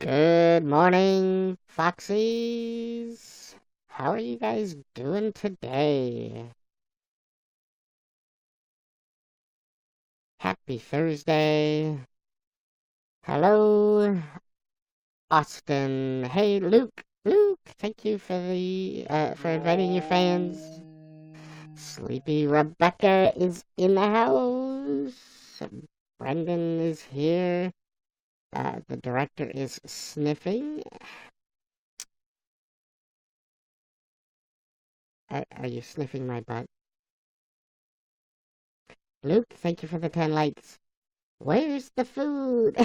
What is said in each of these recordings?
Good morning, Foxies. How are you guys doing today? Happy Thursday. Hello, Austin. Hey, Luke. Luke, thank you for for inviting your fans. Sleepy Rebecca is in the house. Brendan is here. The director is sniffing. Are you sniffing my butt? Luke, thank you for the 10 likes. Where's the food?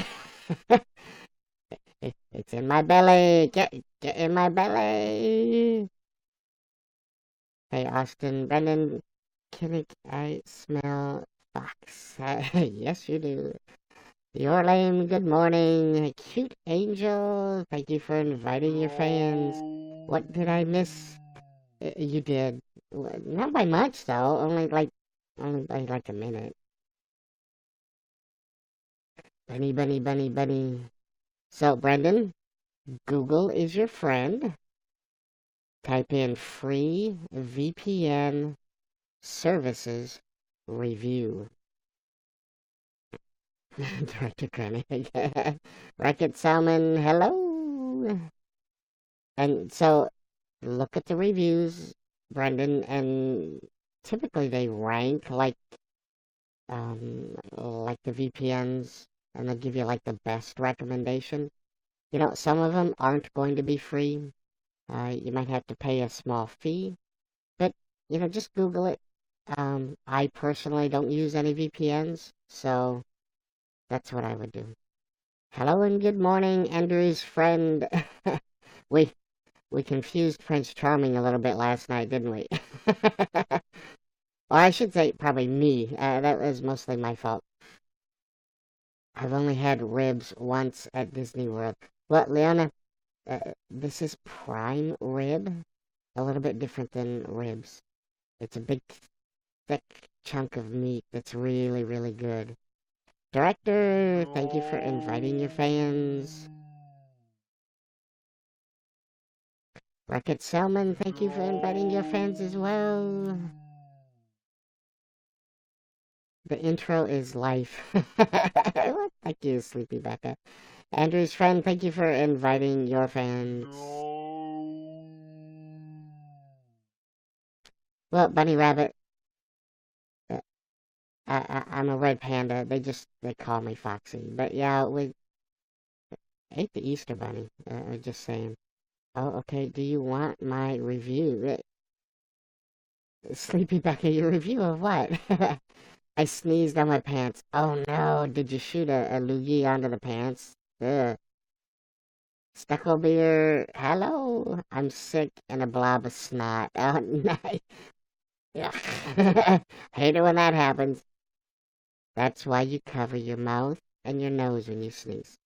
It's in my belly. Get in my belly. Hey, Austin, Brendan, Kinnick, I smell fox. Yes, you do. Your lame, good morning. Cute angel, thank you for inviting your fans. What did I miss? You did. Not by much, though. Only by like a minute. Bunny, bunny, bunny, bunny. So, Brendan, Google is your friend. Type in free VPN services review. Director Koenig. Racket Salmon, hello. And so look at the reviews, Brendan, and typically they rank like the VPNs, and they'll give you like the best recommendation. Some of them aren't going to be free. You might have to pay a small fee, but just Google it. I personally don't use any VPNs, so that's what I would do. Hello and good morning, Andrew's friend. we we confused Prince Charming a little bit last night, didn't we? Or I should say, probably me. That was mostly my fault. I've only had ribs once at Disney World. What, Leona? This is prime rib. A little bit different than ribs. It's a big, thick chunk of meat that's really, really good. Director, thank you for inviting your fans. Rocket Salmon, thank you for inviting your fans as well. The intro is life. What? Thank you, Sleepy Becca. Andrew's friend, thank you for inviting your fans. Well, Bunny Rabbit, uh, I'm a red panda. They call me Foxy. But yeah, we ate the Easter Bunny. Just saying. Oh, okay. Do you want my review? Sleepy Becca, your review of what? I sneezed on my pants. Oh no, did you shoot a loogie onto the pants? Ugh. Stucklebeer, hello. I'm sick and a blob of snot. Oh, nice. Yeah. Hate it when that happens. That's why you cover your mouth and your nose when you sneeze.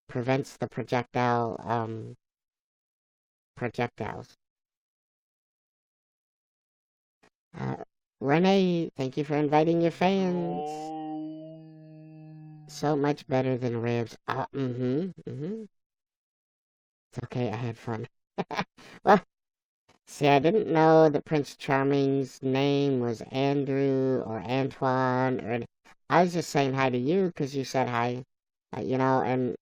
Prevents the projectiles. Uh, Renee, thank you for inviting your fans. So much better than ribs. It's okay, I had fun. Well, see, I didn't know that Prince Charming's name was Andrew or Antoine, or I was just saying hi to you because you said hi, and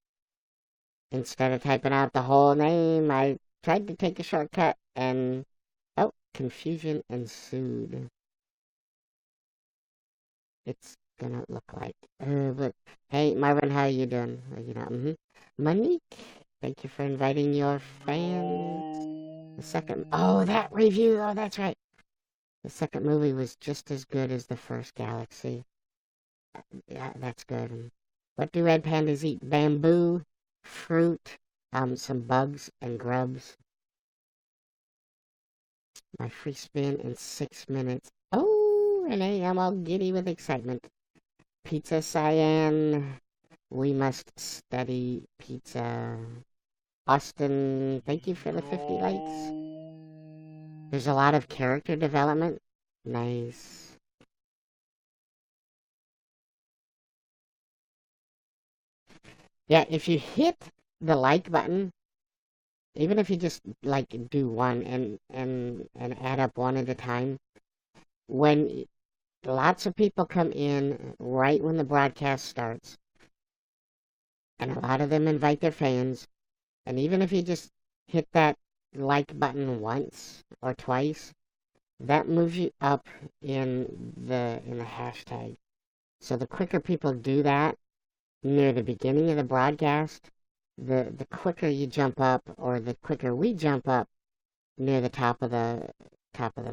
instead of typing out the whole name, I tried to take a shortcut, and oh, confusion ensued. It's gonna look like. But hey, Marvin, how you doing? Monique, thank you for inviting your fans. The second, oh, that review. Oh, that's right. The second movie was just as good as the first Galaxy. Yeah, that's good. What do red pandas eat? Bamboo, fruit, some bugs and grubs. My free spin in 6 minutes. Oh, Renee, I'm all giddy with excitement. Pizza Cyan. We must study pizza. Austin, thank you for the 50 likes. There's a lot of character development. Nice. Yeah, if you hit the like button, even if you just like do one and add up one at a time, when lots of people come in right when the broadcast starts, and a lot of them invite their fans, and even if you just hit that like button once or twice, that moves you up in the hashtag. So the quicker people do that near the beginning of the broadcast, the quicker you jump up, or the quicker we jump up near the top of the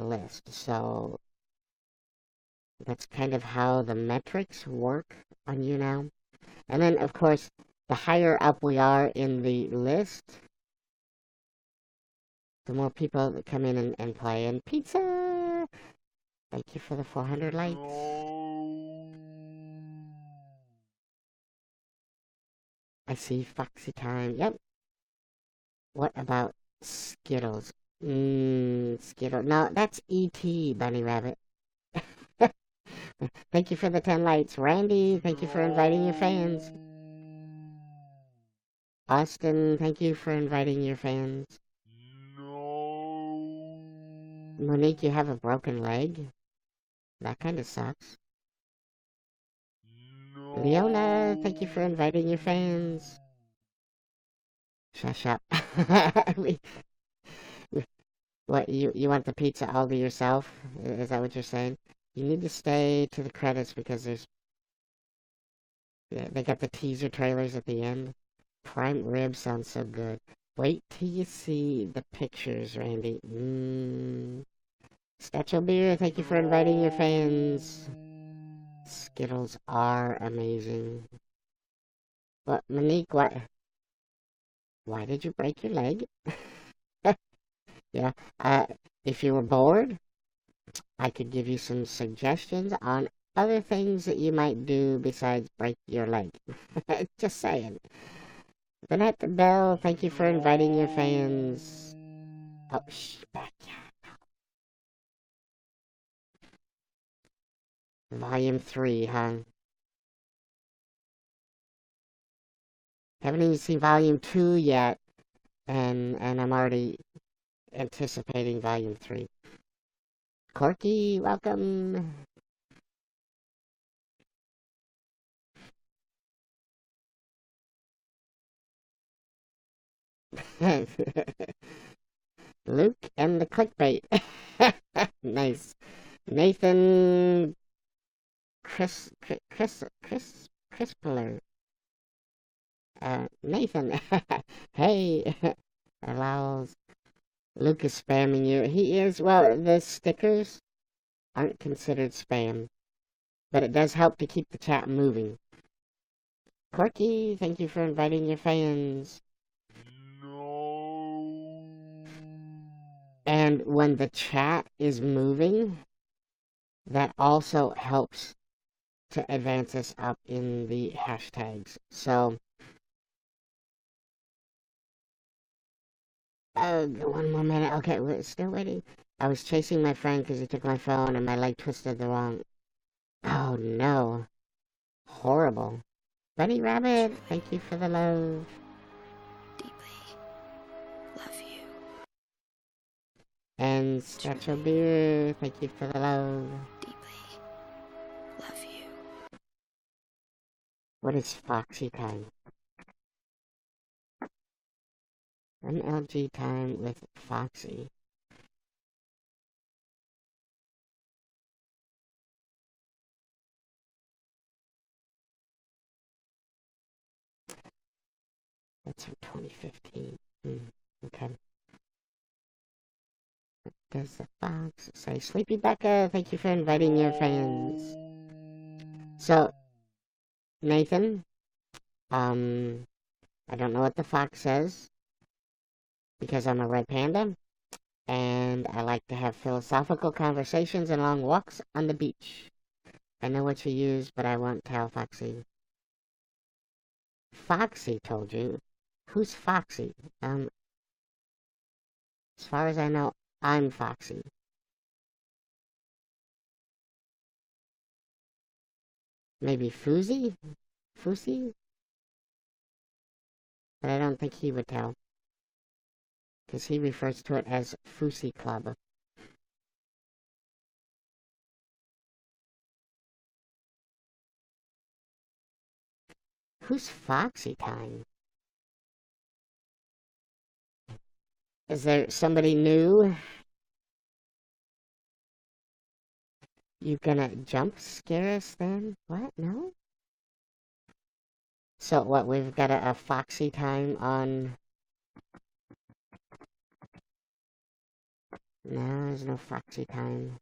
list. So that's kind of how the metrics work on YouNow. And then of course, the higher up we are in the list, the more people that come in and play. And pizza! Thank you for the 400 likes. I see Foxy Time. Yep. What about Skittles? Skittles. No, that's E.T., Bunny Rabbit. Thank you for the 10 likes. Randy, thank you for inviting your fans. Austin, thank you for inviting your fans. Monique, you have a broken leg? That kind of sucks. Leona, thank you for inviting your fans. Shush up. What, you want the pizza all to yourself? Is that what you're saying? You need to stay to the credits because they got the teaser trailers at the end. Prime rib sounds so good. Wait till you see the pictures, Randy. Statue Beer, thank you for inviting your fans. Skittles are amazing. What, Monique, why did you break your leg? Yeah, if you were bored, I could give you some suggestions on other things that you might do besides break your leg. Just saying. Vanette Bell, thank you for inviting your fans. Oh, back. Volume 3, huh? Haven't even seen Volume 2 yet, and I'm already anticipating Volume 3. Corky, welcome. Luke and the clickbait. Nice. Nathan Crispler. Nathan. Hey. Allows Luke is spamming you. He is. Well, the stickers aren't considered spam, but it does help to keep the chat moving. Corky, thank you for inviting your fans. And when the chat is moving, that also helps to advance us up in the hashtags. So, one more minute. Okay, we're still waiting. I was chasing my friend because he took my phone and my leg twisted the wrong. Oh no. Horrible. Bunny Rabbit, thank you for the love. Deeply love you. And Statue Beer, thank you for the love. Deeply love you. What is Foxy time? MLG time with Foxy. That's from 2015. Okay. Does the fox say Sleepy Becca? Thank you for inviting your fans. So, Nathan, I don't know what the fox says because I'm a red panda, and I like to have philosophical conversations and long walks on the beach. I know what you use, but I won't tell Foxy. Foxy told you? Who's Foxy? As far as I know, I'm Foxy. Maybe Foozy? Foosy? but I don't think he would tell, because he refers to it as Fousey Club. Who's Foxy Time? Is there somebody new? You gonna jump scare us then? What? No? So what, we've got a Foxy Time on... No, there's no Foxy Time.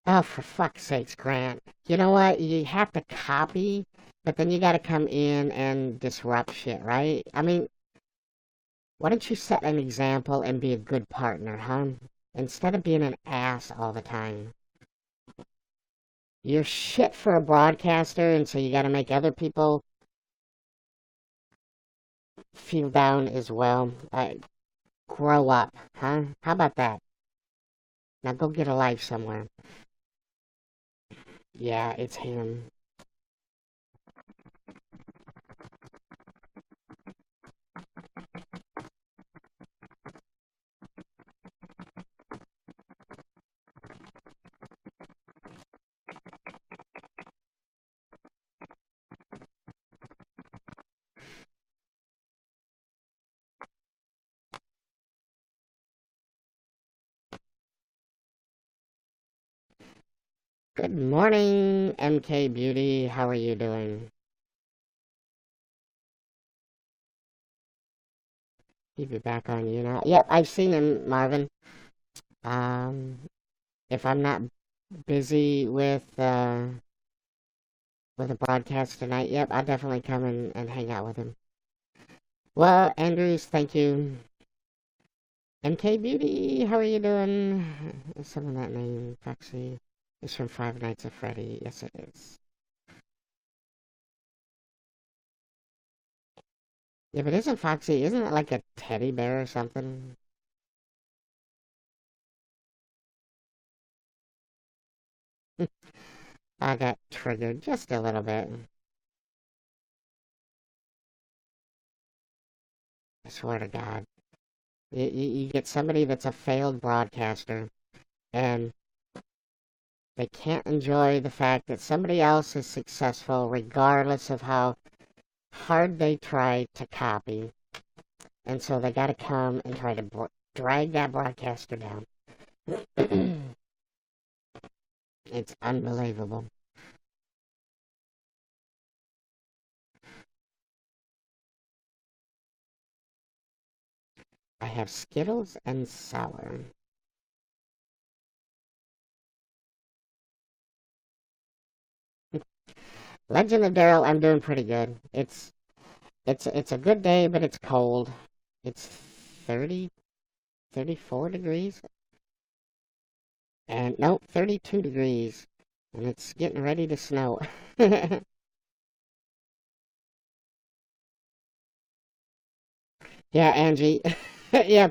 Oh, for fuck's sakes, Grant. You know what? You have to copy, but then you gotta come in and disrupt shit, right? I mean, why don't you set an example and be a good partner, huh? Instead of being an ass all the time. You're shit for a broadcaster, and so you gotta make other people feel down as well. Grow up, huh? How about that? Now go get a life somewhere. Yeah, it's him. Good morning, MK Beauty. How are you doing? He'll be back on YouNow. Yep, I've seen him, Marvin. Um, if I'm not busy with a broadcast tonight, yep, I'll definitely come and hang out with him. Well, Andrews, thank you. MK Beauty, how are you doing? Some of that name, Foxy, is from Five Nights at Freddy. Yes, it is. Yeah, but isn't Foxy, isn't it like a teddy bear or something? I got triggered just a little bit. I swear to God. You get somebody that's a failed broadcaster, and they can't enjoy the fact that somebody else is successful regardless of how hard they try to copy. And so they gotta come and try to drag that broadcaster down. It's unbelievable. I have Skittles and Sour. Legend of Daryl, I'm doing pretty good. It's a good day, but it's cold. It's 30, 34 degrees. And nope, 32 degrees. And it's getting ready to snow. Yeah, Angie. Yeah.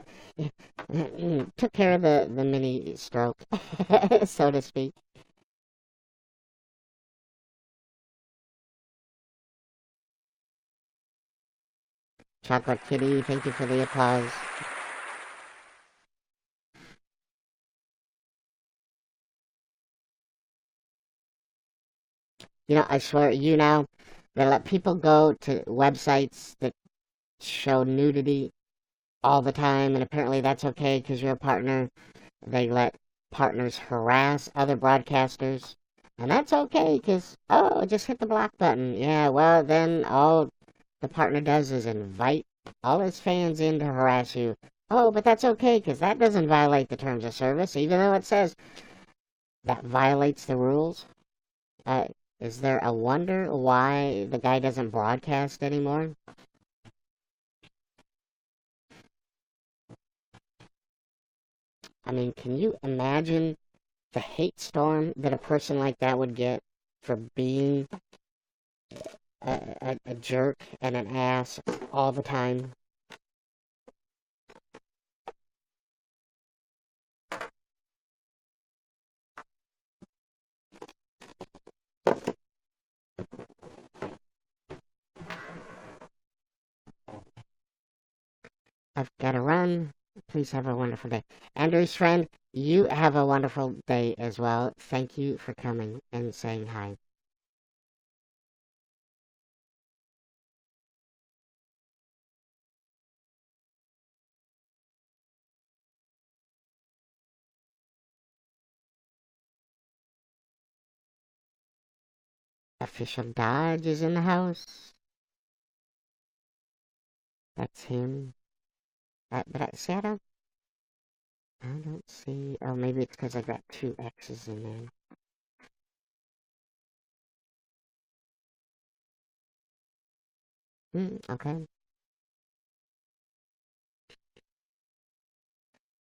Took care of the mini stroke, so to speak. Chocolate Kitty, thank you for the applause. You know, I swear, YouNow, they let people go to websites that show nudity all the time, and apparently that's okay because you're a partner. They let partners harass other broadcasters, and that's okay because, oh, just hit the block button. Yeah, well, then all the partner does is invite all his fans in to harass you. Oh, but that's okay because that doesn't violate the terms of service, even though it says that violates the rules. Uh, is there a wonder why the guy doesn't broadcast anymore? I mean, can you imagine the hate storm that a person like that would get for being a jerk and an ass all the time? I've got to run. Please have a wonderful day. Andrew's friend, you have a wonderful day as well. Thank you for coming and saying hi. Official Dodge is in the house. That's him. But I don't see. Oh, maybe it's because I got two X's in there. Okay.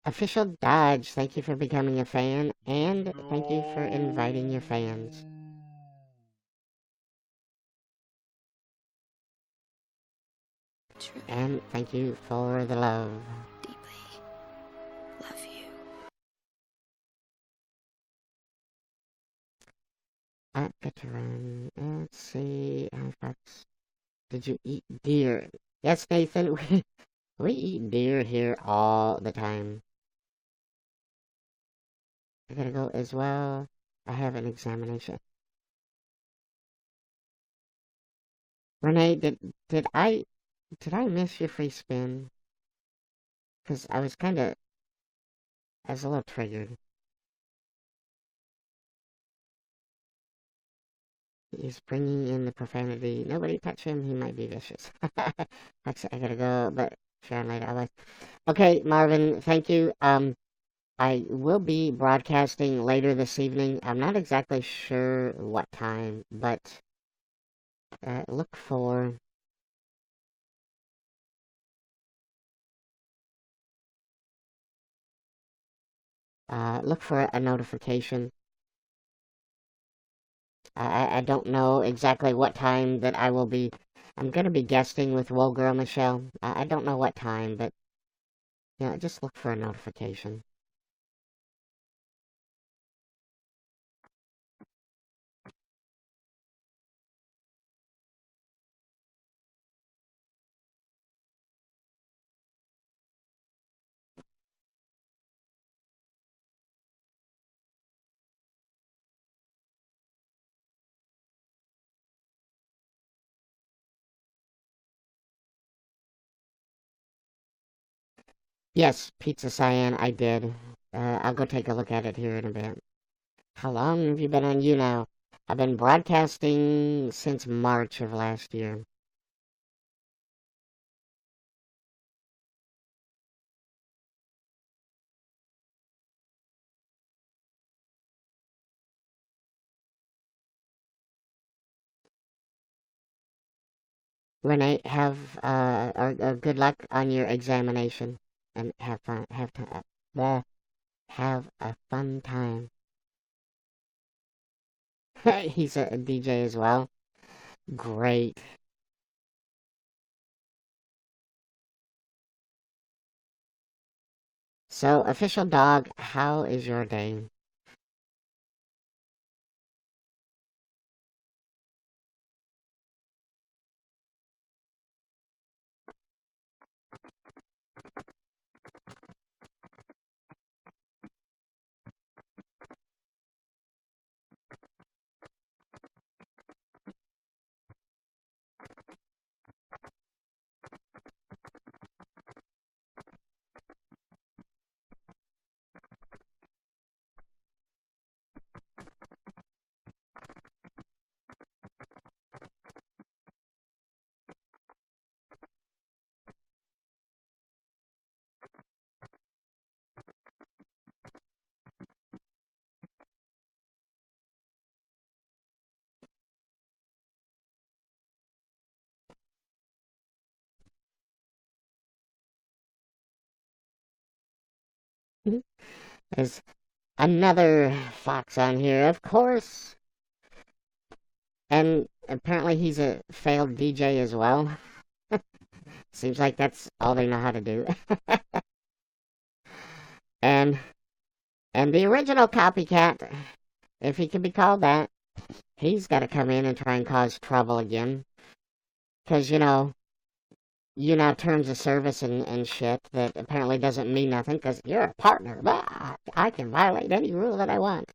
Official Dodge, thank you for becoming a fan, and thank you for inviting your fans. Truly, And thank you for the love. deeply love you. I've got to run. Let's see. Did you eat deer? Yes, Nathan. We eat deer here all the time. I gotta go as well. I have an examination. Renee, did I miss your free spin? Because I was a little triggered. He's bringing in the profanity. Nobody touch him. He might be vicious. I gotta go, but Sharon later. Okay, Marvin. Thank you. I will be broadcasting later this evening. I'm not exactly sure what time, but look for a notification. I don't know exactly what time that I will be. I'm gonna be guesting with Woe Girl Michelle. I don't know what time, but yeah, just look for a notification. Yes, Pizza Cyan, I did. I'll go take a look at it here in a bit. How long have you been on YouNow? I've been broadcasting since March of last year. Renee, or good luck on your examination, and have fun. Have a fun time. He's a DJ as well. Great. So, official dog, how is your day? There's another fox on here, of course. And apparently he's a failed DJ as well. Seems like that's all they know how to do. and and the original copycat, if he can be called that, he's got to come in and try and cause trouble again. Because, YouNow terms of service and shit that apparently doesn't mean nothing because you're a partner. But I can violate any rule that I want.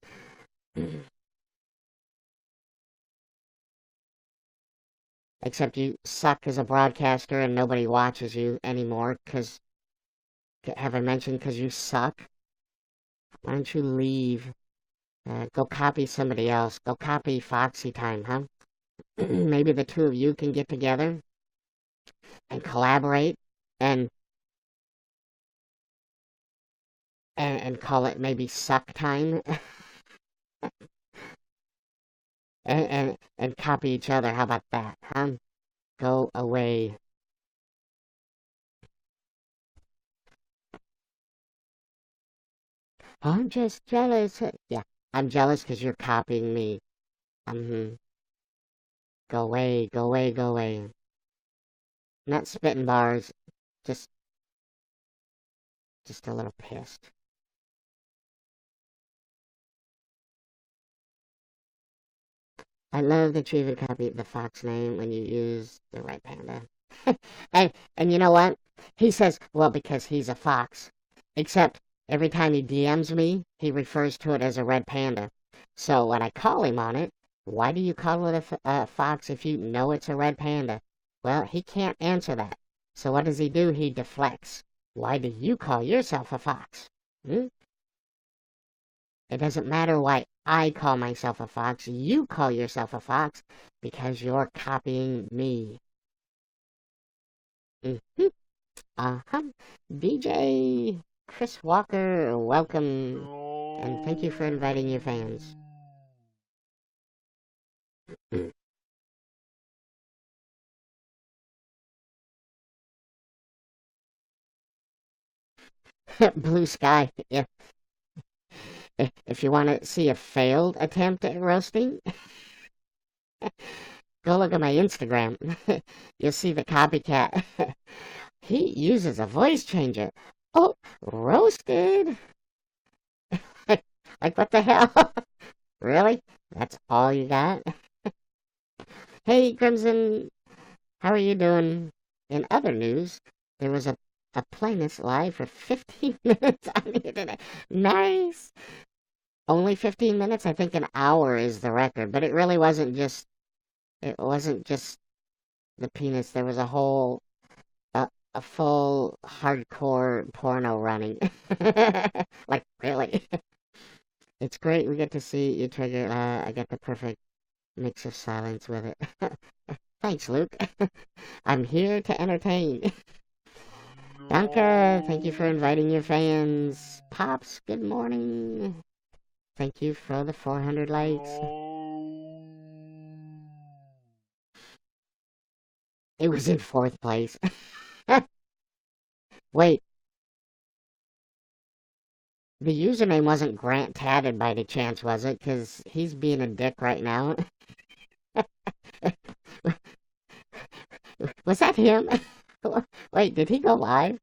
Except you suck as a broadcaster and nobody watches you anymore because, have I mentioned, because you suck? Why don't you leave? Go copy somebody else. Go copy Foxy Time, huh? Maybe the two of you can get together and collaborate and and call it maybe Suck Time and copy each other. How about that, huh? Go away. I'm just jealous. Yeah, I'm jealous because you're copying me. Mm-hmm. Go away, go away, go away. Not spitting bars, just just a little pissed. I love that you even copied the Fox name when you use the Red Panda. And you know what? He says, well, because he's a fox. Except every time he DMs me, he refers to it as a red panda. So when I call him on it, why do you call it a fox if you know it's a red panda? Well, he can't answer that. So what does he do? He deflects. Why do you call yourself a fox? Hmm? It doesn't matter why I call myself a fox. You call yourself a fox because you're copying me. Mm-hmm. Uh-huh. DJ Chris Walker, welcome. And thank you for inviting your fans. Blue Sky. Yeah. If you want to see a failed attempt at roasting, go look at my Instagram. You'll see the copycat. He uses a voice changer. Oh, roasted. Like, what the hell? Really? That's all you got? Hey, Crimson, how are you doing? In other news, there was a playlist live for 15 minutes on the internet. Nice! Only 15 minutes? I think an hour is the record, but it wasn't just the penis. There was a full hardcore porno running. Like, really? It's great we get to see you trigger. I get the perfect mix of silence with it. Thanks, Luke. I'm here to entertain. Danke, thank you for inviting your fans. Pops, good morning. Thank you for the 400 likes. It was in fourth place. Wait, the username wasn't Grant Tatted by any chance, was it? Because he's being a dick right now. Was that him? Wait, did he go live?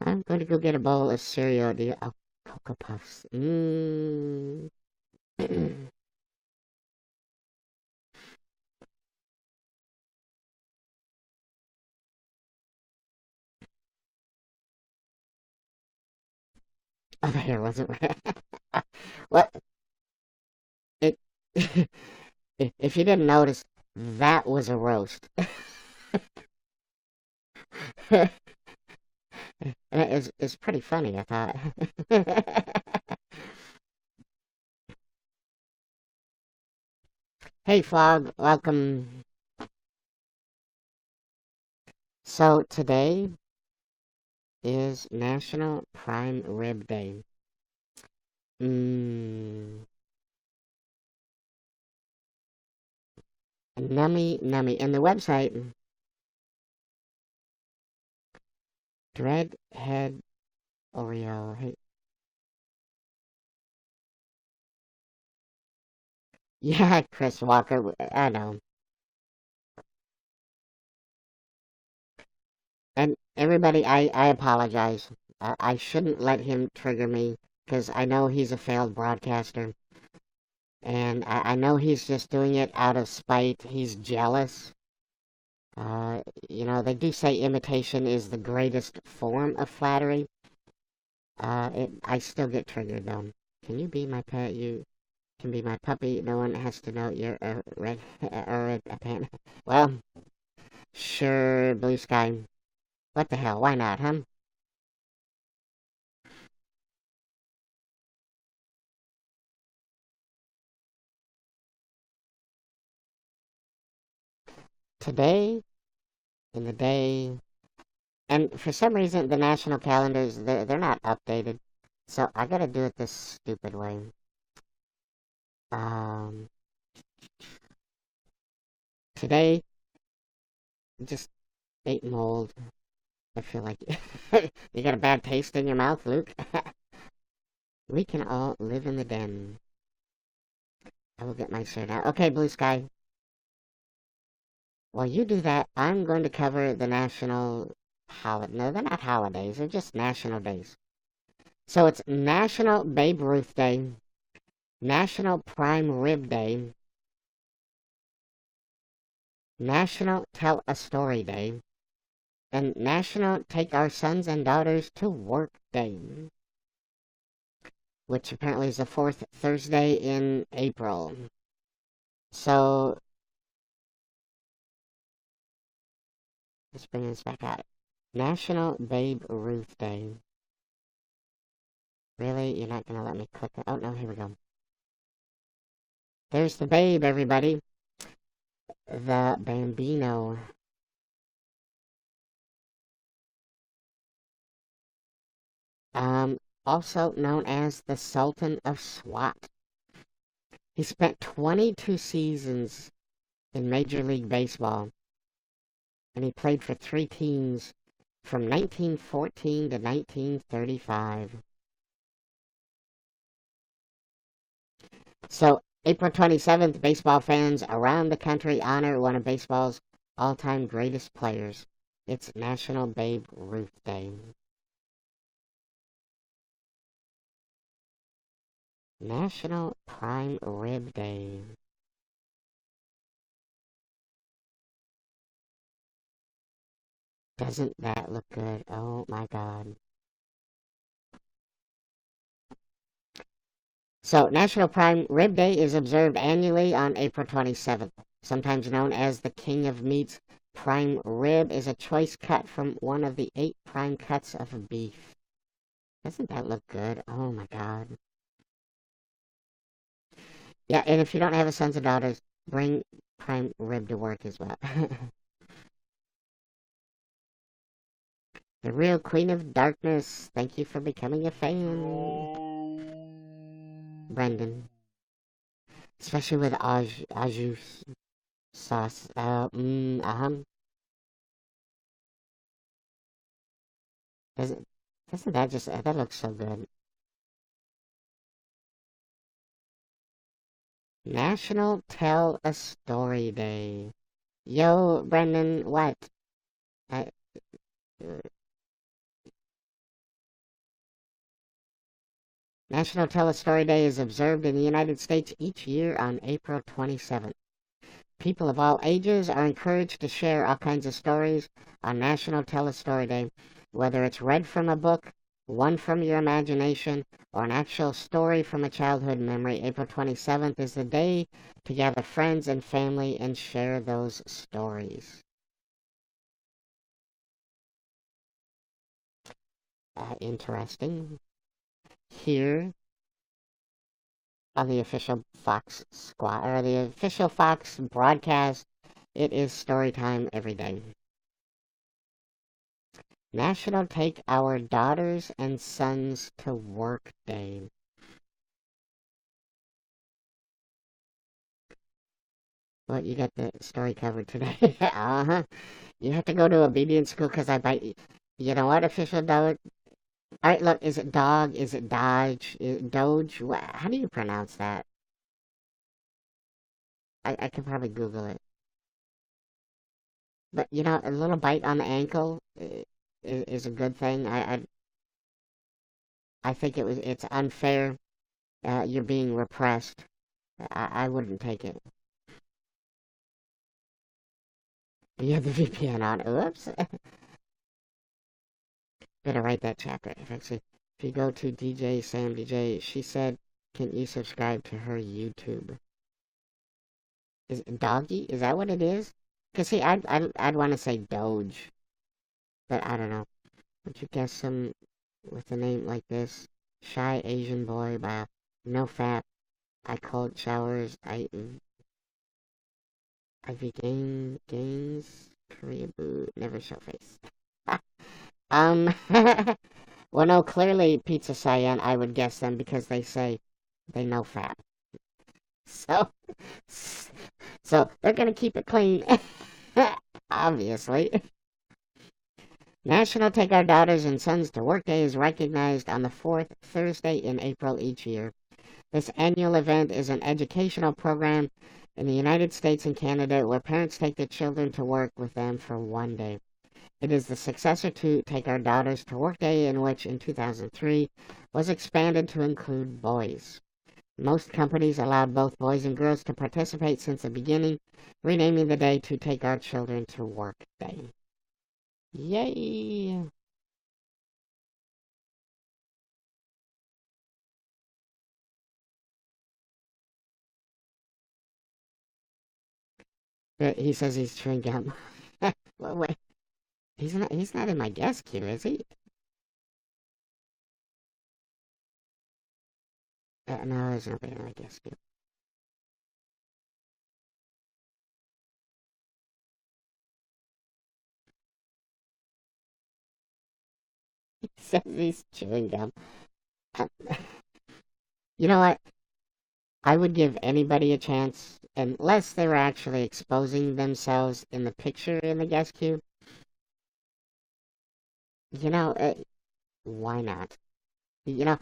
I'm going to go get a bowl of cereal. Oh, Cocoa Puffs. Mmm. Oh, the hair wasn't right. What? It. If you didn't notice, that was a roast. It's pretty funny, I thought. Hey, Flog, welcome. So, today is National Prime Rib Day. Mmm. Nummy, nummy. And the website, Dreadhead Oreo. Hey. Yeah, Chris Walker, I know. And everybody, I apologize. I shouldn't let him trigger me, because I know he's a failed broadcaster. And I know he's just doing it out of spite. He's jealous. Uh, they do say imitation is the greatest form of flattery. I still get triggered though. Can you be my pet? You can be my puppy. No one has to know you're a red or a pan. Well, sure, blue sky. What the hell? Why not, huh? Today, in the day, and for some reason, the national calendars, they're not updated. So I gotta do it this stupid way. Um, Today, just ate mold. I feel like you got a bad taste in your mouth, Luke. We can all live in the den. I will get my shirt out. Okay, blue sky. While you do that, I'm going to cover the national holiday. No, they're not holidays. They're just national days. So it's National Babe Ruth Day, National Prime Rib Day, National Tell a Story Day, and National Take Our Sons and Daughters to Work Day, which apparently is the fourth Thursday in April. So let's bring this back out. National Babe Ruth Day. Really? You're not gonna let me click it? Oh no, here we go. There's the babe, everybody. The Bambino. Also known as the Sultan of SWAT. He spent 22 seasons in Major League Baseball, and he played for three teams from 1914 to 1935. So, April 27th, baseball fans around the country honor one of baseball's all-time greatest players. It's National Babe Ruth Day. National Prime Rib Day. Doesn't that look good? Oh my god. So, National Prime Rib Day is observed annually on April 27th. Sometimes known as the King of Meats, prime rib is a choice cut from one of the 8 prime cuts of beef. Doesn't that look good? Oh my god. Yeah, and if you don't have a sons and daughters, bring prime rib to work as well. The real Queen of Darkness, thank you for becoming a fan. Brendan. Especially with au jus sauce. Doesn't, doesn't that just, that looks so good. National Tell a Story Day. Yo, Brendan, what? I, National Tell a Story Day is observed in the United States each year on April 27th. People of all ages are encouraged to share all kinds of stories on National Tell a Story Day, whether it's read from a book, one from your imagination, or an actual story from a childhood memory. April 27th is the day to gather friends and family and share those stories. Interesting. Here on the official Fox squad, or the official Fox broadcast, it is story time every day. National Take Our Daughters and Sons to Work Day. Well, you got the story covered today. Uh-huh. You have to go to obedience school because I bite you. You know what, official dog? Alright, look, is it dog? Is it dodge? Doge? How do you pronounce that? I could probably Google it. But, a little bite on the ankle is a good thing. I think it's unfair. You're being repressed. I wouldn't take it. You have the VPN on. Oops. Better write that chapter. If you go to DJ Sam DJ, she said, "Can you subscribe to her YouTube?" Is it Doggy? Is that what it is? Cause see, I'd want to say Doge, but I don't know. Would you guess some with a name like this? Shy Asian boy by no fap. I cold showers. I vegan gains. Korea boo. Never show face. um. Well, no, clearly Pizza Cyan, I would guess them because they say they know fat. So, so they're gonna keep it clean. Obviously. National Take Our Daughters and Sons to Work Day is recognized on the fourth Thursday in April each year. This annual event is an educational program in the United States and Canada where parents take their children to work with them for one day. It is the successor to Take Our Daughters to Work Day, in which in 2003 was expanded to include boys. Most companies allowed both boys and girls to participate since the beginning, renaming the day to Take Our Children to Work Day. Yay! He says he's chewing gum. Well, wait, he's not in my guest queue, is he? No, there's nobody in my guest queue. He says he's chewing gum. Uh, you know what? I would give anybody a chance, unless they were actually exposing themselves in the picture in the guest queue. You know, why not? You know,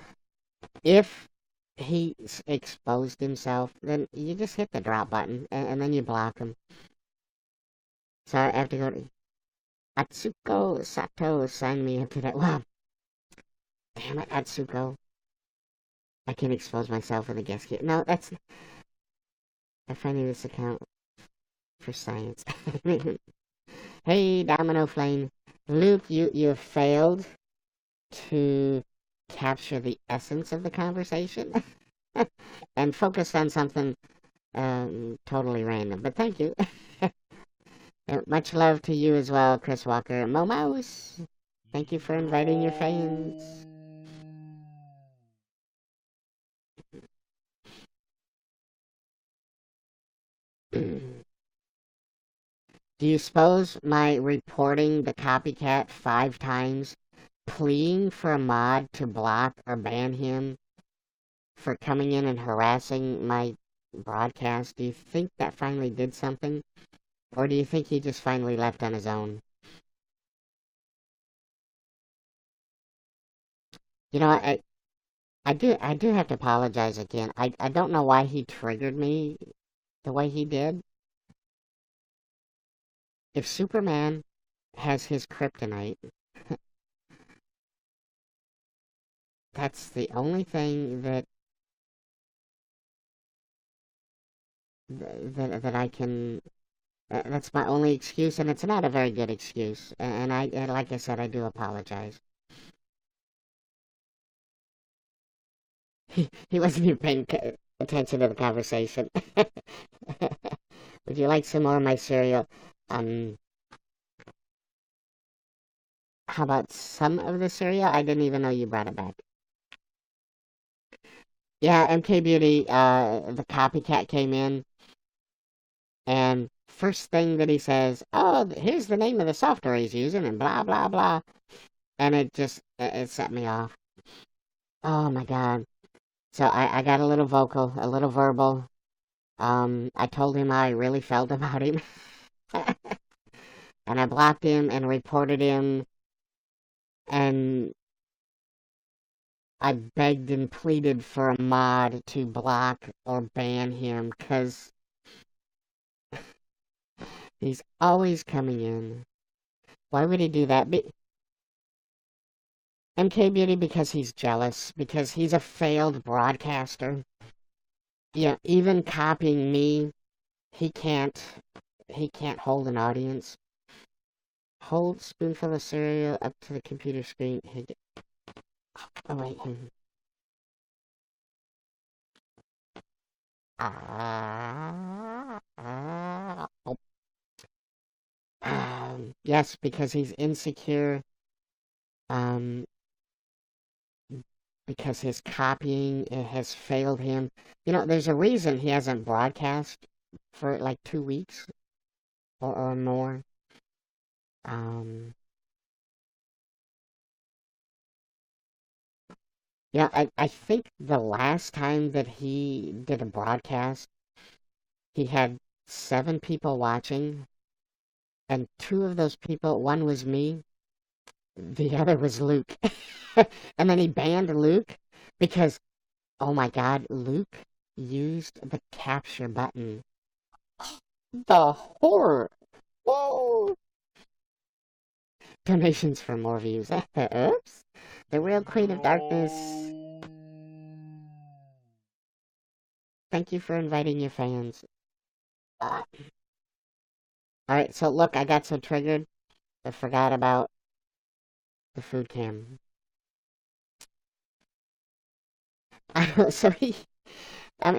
if he exposed himself, then you just hit the drop button and then you block him. So I have to go to Atsuko Sato signed me up to that. Wow, damn it, Atsuko. I can't expose myself in the guest queue. No, that's. I'm finding this account for science. Hey, Domino Flame. Luke, you failed to capture the essence of the conversation and focus on something totally random. But thank you. Much love to you as well, Chris Walker. Momos, thank you for inviting your fans. Do you suppose my reporting the copycat 5 times, pleading for a mod to block or ban him for coming in and harassing my broadcast, do you think that finally did something? Or do you think he just finally left on his own? You know, I do have to apologize again. I don't know why he triggered me the way he did. If Superman has his kryptonite, that's the only thing that I can. That's my only excuse, and it's not a very good excuse. And like I said, I do apologize. He wasn't even paying attention to the conversation. Would you like some more of my cereal? Um, how about some of the cereal? I didn't even know you brought it back. Yeah, MK Beauty, the copycat came in, and first thing that he says, oh, here's the name of the software he's using, and blah, blah, blah. And it set me off. Oh my God. So I got a little vocal, a little verbal. I told him how I really felt about him. And I blocked him and reported him, and I begged and pleaded for a mod to block or ban him, because he's always coming in. Why would he do that? MK Beauty, because he's jealous, because he's a failed broadcaster. Yeah, even copying me, he can't he can't hold an audience. Hold spoonful of cereal up to the computer screen. Hey, oh wait. Oh. Yes, because he's insecure. Um, because his copying has failed him. There's a reason he hasn't broadcast for like 2 weeks or more. Um, I think the last time that he did a broadcast, he had 7 people watching, and 2 of those people, one was me, the other was Luke. And then he banned Luke because, oh my God, Luke used the capture button. The horror. Whoa. Donations for more views. Oops. The real Queen of Darkness. Thank you for inviting your fans. Uh, Alright, so look, I got so triggered. I forgot about the food cam. so he,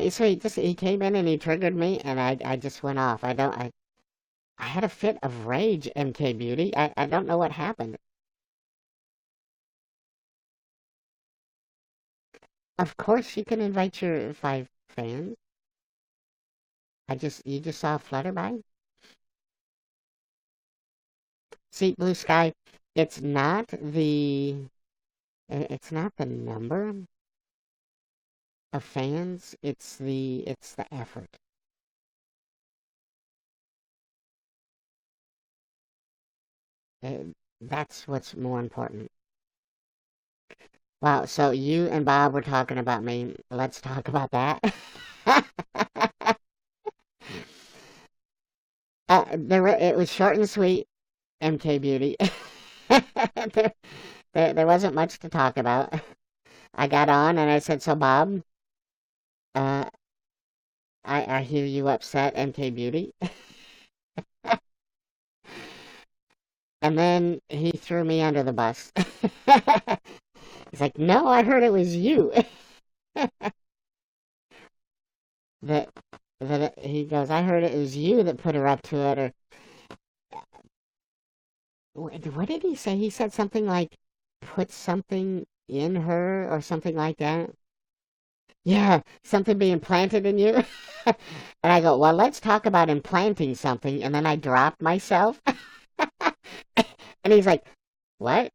so he came in and he triggered me, and I just went off. I had a fit of rage, MK Beauty. I don't know what happened. Of course, you can invite your 5 fans. You just saw a Flutterby. See, Blue Sky, it's not the number of fans. It's the effort. Uh, that's what's more important. Wow, so you and Bob were talking about me. Let's talk about that. It was short and sweet, MK Beauty. there, there wasn't much to talk about. I got on and I said, "So Bob, uh, I hear you upset, MK Beauty." And then he threw me under the bus. He's like, "No, I heard it was you." that he goes, "I heard it was you that put her up to it," or what did he say? He said something like, "Put something in her," or something like that. Yeah, something being planted in you. And I go, "Well, let's talk about implanting something." And then I dropped myself. And he's like, "What?"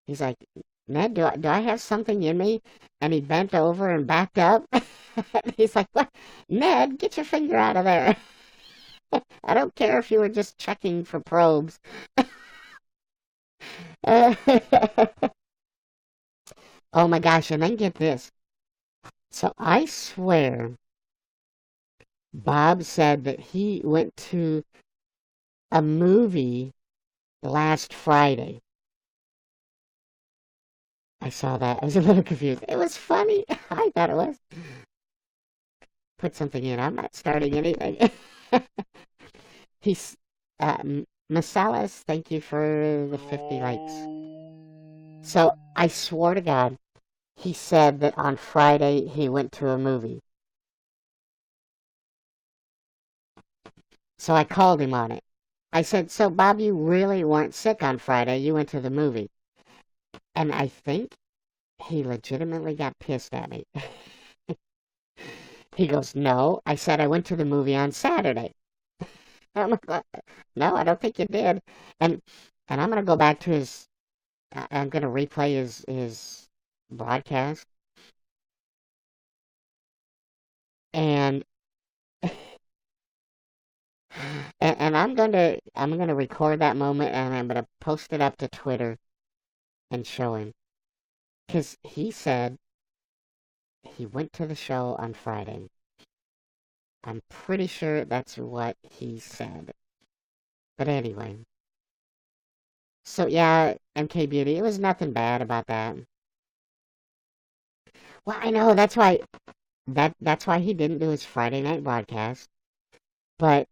He's like, "Ned, do I have something in me?" And he bent over and backed up. He's like, "What? Ned, get your finger out of there." I don't care if you were just checking for probes. Oh my gosh, and then get this. So I swear Bob said that he went to a movie last Friday. I saw that. I was a little confused. It was funny. I thought it was. Put something in. I'm not starting anything. He's Masalas, thank you for the 50 likes. So I swear to God, he said that on Friday he went to a movie. So I called him on it. I said, "So Bob, you really weren't sick on Friday. You went to the movie." And I think he legitimately got pissed at me. He goes, "No, I said I went to the movie on Saturday." I'm like, "No, I don't think you did." And I'm gonna go back to his. I'm gonna replay his broadcast, and and I'm gonna record that moment, and I'm gonna post it up to Twitter and show him, because he said he went to the show on Friday. I'm pretty sure that's what he said. But anyway, so yeah, MK Beauty, it was nothing bad about that. Well, I know that's why he didn't do his Friday night broadcast. But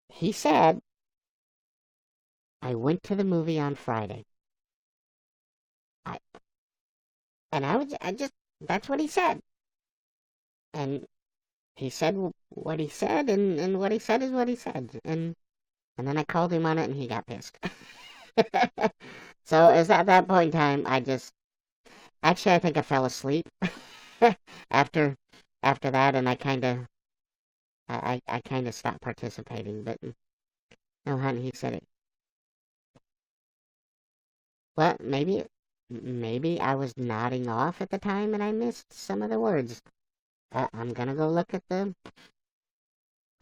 he said I went to the movie on Friday. I and I just that's what he said. And he said what he said, and what he said is what he said. And then I called him on it, and he got pissed. So it was at that point in time, actually I think I fell asleep after after that, and I kind of stopped participating. But no, honey, he said it. Well, maybe I was nodding off at the time, and I missed some of the words. I'm gonna go look at the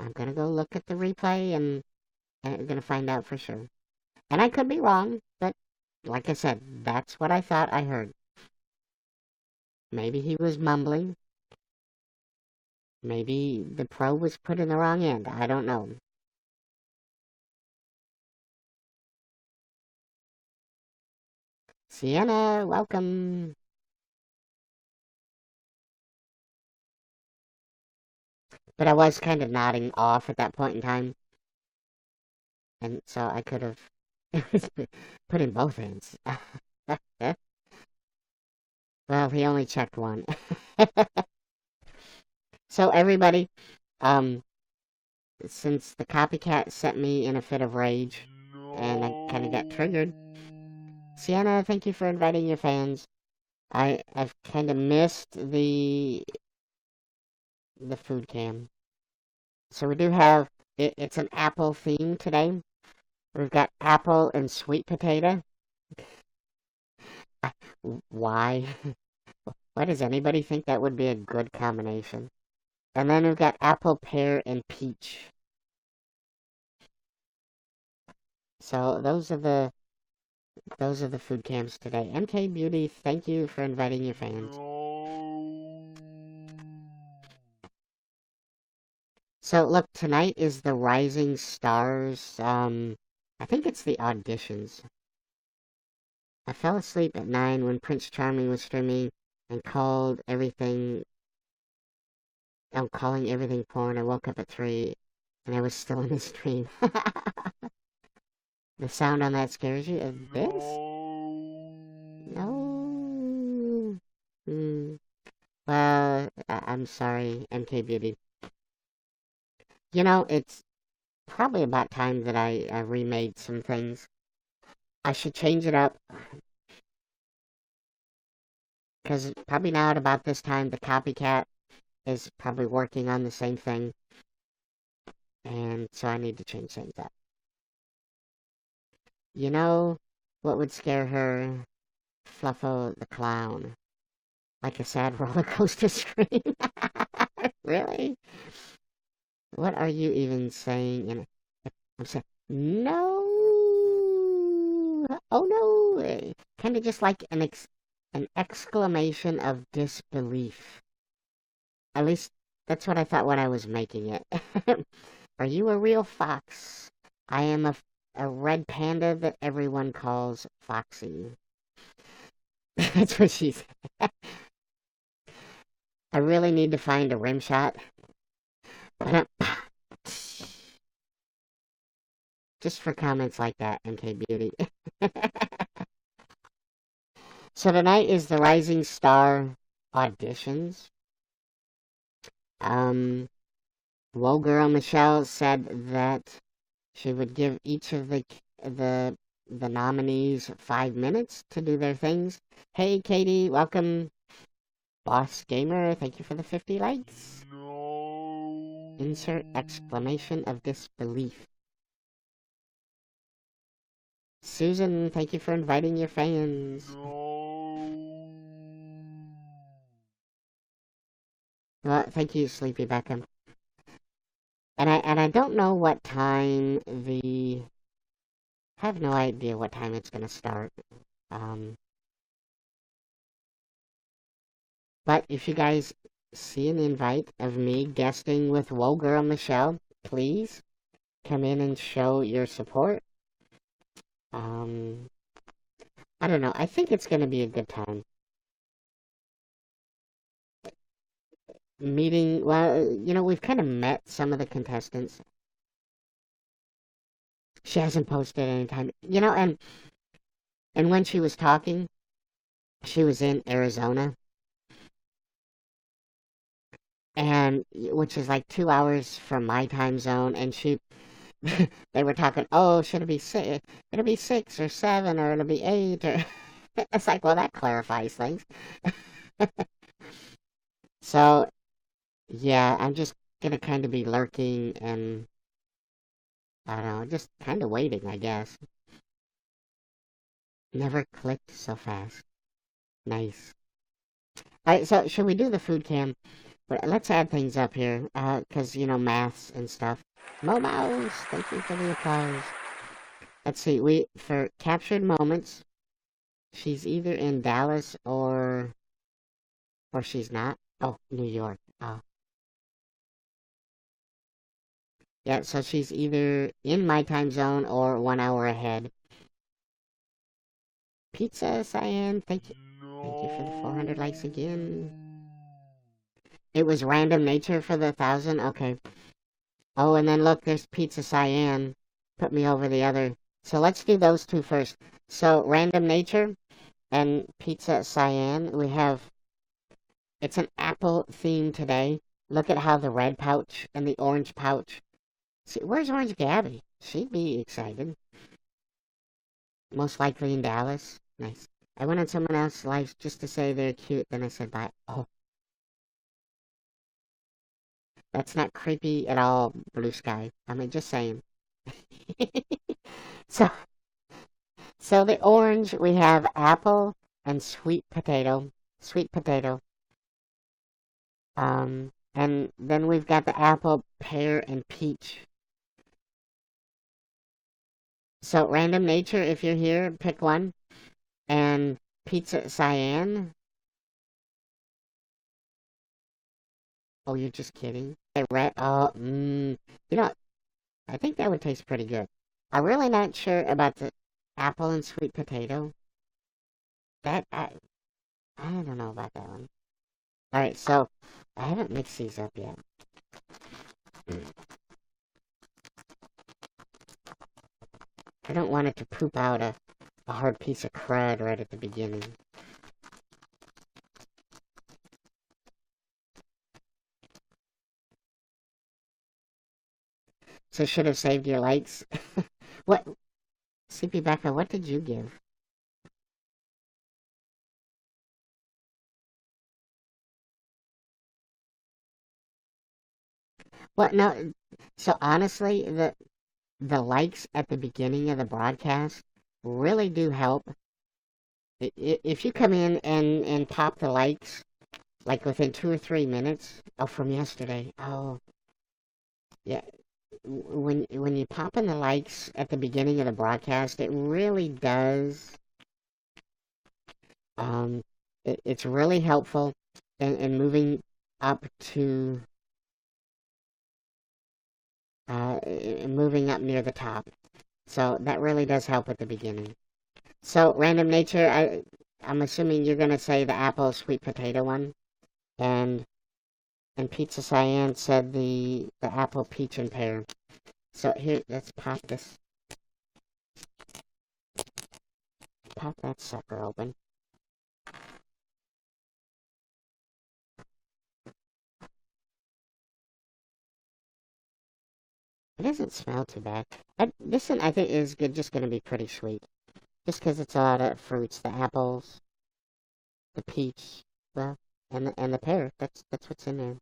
replay, and I'm gonna find out for sure. And I could be wrong, but like I said, that's what I thought I heard. Maybe he was mumbling. Maybe the pro was put in the wrong end. I don't know. Sienna, welcome. But I was kind of nodding off at that point in time, and so I could have put in both hands. Well, he only checked one. So everybody, um, since the copycat set me in a fit of rage, and I kind of got triggered. Sienna, thank you for inviting your fans. I've kind of missed the food cam. So we do have it's an apple theme today. We've got apple and sweet potato. Why? Why does anybody think that would be a good combination? And then we've got apple, pear, and peach. So those are the food cams today. MK Beauty, thank you for inviting your fans. So look, tonight is the Rising Stars. I think it's the auditions. I fell asleep at 9 when Prince Charming was streaming and called everything. I'm calling everything porn. I woke up at 3 and I was still in the stream. The sound on that scares you? This? No. Well, I'm sorry, MK Beauty. You know, it's probably about time that I remade some things. I should change it up. Because probably now at about this time, the copycat is probably working on the same thing. And so I need to change things up. You know what would scare her? Fluffo the clown. Like a sad roller coaster scream. Really? What are you even saying? I'm saying, no. Oh no. Kind of just like an exclamation of disbelief. At least that's what I thought when I was making it. Are you a real fox? I am a red panda that everyone calls Foxy. That's what she said. I really need to find a rim shot. Just for comments like that, MK Beauty. So tonight is the Rising Star auditions. Whoa Girl Michelle said that she would give each of the nominees 5 minutes to do their things. Hey Katie, welcome. Boss Gamer, thank you for the 50 likes. No. Insert exclamation of disbelief. Susan, thank you for inviting your fans. No. Well, thank you, Sleepy Beckham. And I don't know what time I have no idea what time it's gonna start. But if you guys see an invite of me guesting with Whoa Girl Michelle, please come in and show your support. I don't know. I think it's gonna be a good time. Well, we've kind of met some of the contestants. She hasn't posted any time. And when she was talking, she was in Arizona, and which is like 2 hours from my time zone, and she they were talking, oh, should it be six? It'll be 6 or 7, or it'll be 8, or it's like, well, that clarifies things. So yeah, I'm just gonna kind of be lurking and I don't know, just kind of waiting, I guess. Never clicked so fast. Nice. All right, so should we do the food cam? But let's add things up here, cause maths and stuff. Mo Mouse, thank you for the applause. Let's see, we for captured moments. She's either in Dallas or she's not. Oh, New York. Oh, yeah. So she's either in my time zone or 1 hour ahead. Pizza, Cyan. Thank you. Thank you for the 400 likes again. It was random nature for the 1,000. Okay. Oh, and then look, there's Pizza Cyan. Put me over the other. So let's do those two first. So random nature and Pizza Cyan. It's an apple theme today. Look at how the red pouch and the orange pouch. See, where's Orange Gabby? She'd be excited. Most likely in Dallas. Nice. I went on someone else's life just to say they're cute, then I said bye. Oh, that's not creepy at all, Blue Sky. I mean, just saying. so, so the orange, we have apple and sweet potato. Sweet potato. And then we've got the apple, pear, and peach. So random nature, if you're here, pick one. And pizza cyan. Oh, you're just kidding. The red. Oh, you know, I think that would taste pretty good. I'm really not sure about the apple and sweet potato. That I don't know about that one. All right, so I haven't mixed these up yet. I don't want it to poop out a hard piece of crud right at the beginning. So should have saved your likes. What, CP Becca? What did you give? What? No. So honestly, the likes at the beginning of the broadcast really do help. If you come in and pop the likes like within 2 or 3 minutes, oh, from yesterday. Oh, yeah. When you pop in the likes at the beginning of the broadcast, it really does. Um, it's really helpful in moving up to moving up near the top. So that really does help at the beginning. So random nature, I'm assuming you're gonna say the apple sweet potato one, and Pizza Cyan said the apple peach and pear. So here, let's pop that sucker open. It doesn't smell too bad. This one I think is good, just gonna be pretty sweet, just 'cause it's a lot of fruits, the apples, the peach, well, and the pear. That's what's in there.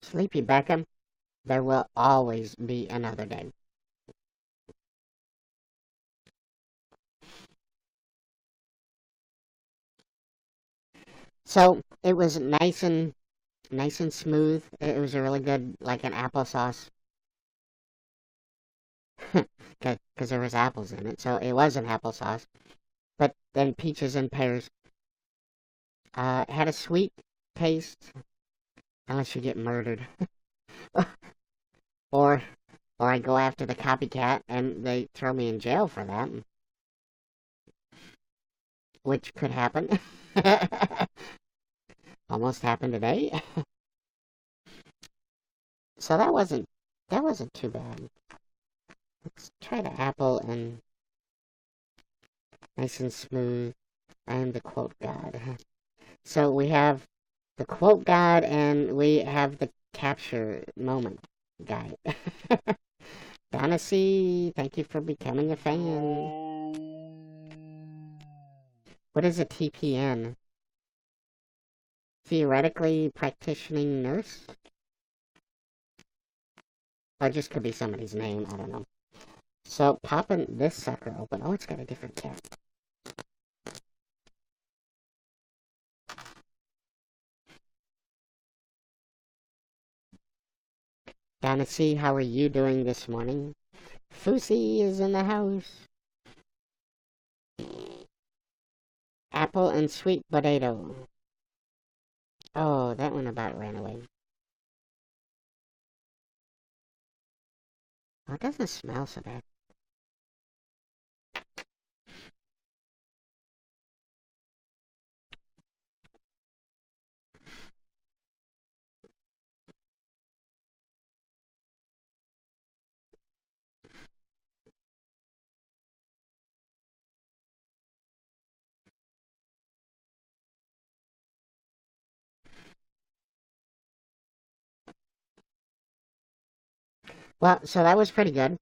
Sleepy Beckham, there will always be another day. So it was nice and smooth. It was a really good, like an applesauce, because there was apples in it, so it was an applesauce. But then peaches and pears. Had a sweet taste, unless you get murdered. Or or I go after the copycat and they throw me in jail for that, which could happen. Almost happened today. So that wasn't too bad. Let's try the apple and nice and smooth. I am the quote god. So we have the quote god and we have the capture moment guy. Donna C, thank you for becoming a fan. What is a TPN? Theoretically practicing nurse? Or it just could be somebody's name, I don't know. So popping this sucker open. Oh, it's got a different cap. Donna C, how are you doing this morning? Fousey is in the house. Apple and sweet potato. Oh, that one about ran away. Oh, it doesn't smell so bad. Well, so that was pretty good.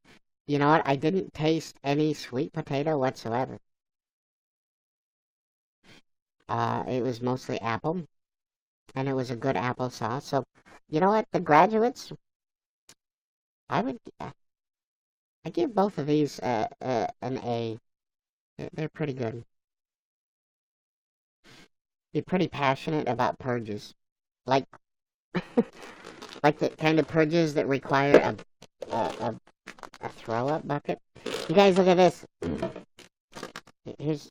You know what? I didn't taste any sweet potato whatsoever. It was mostly apple, and it was a good applesauce. So, you know what? The graduates, I give both of these an A. They're pretty good. Be pretty passionate about purges, like like the kind of purges that require a, a throw up bucket. You guys, look at this. Here's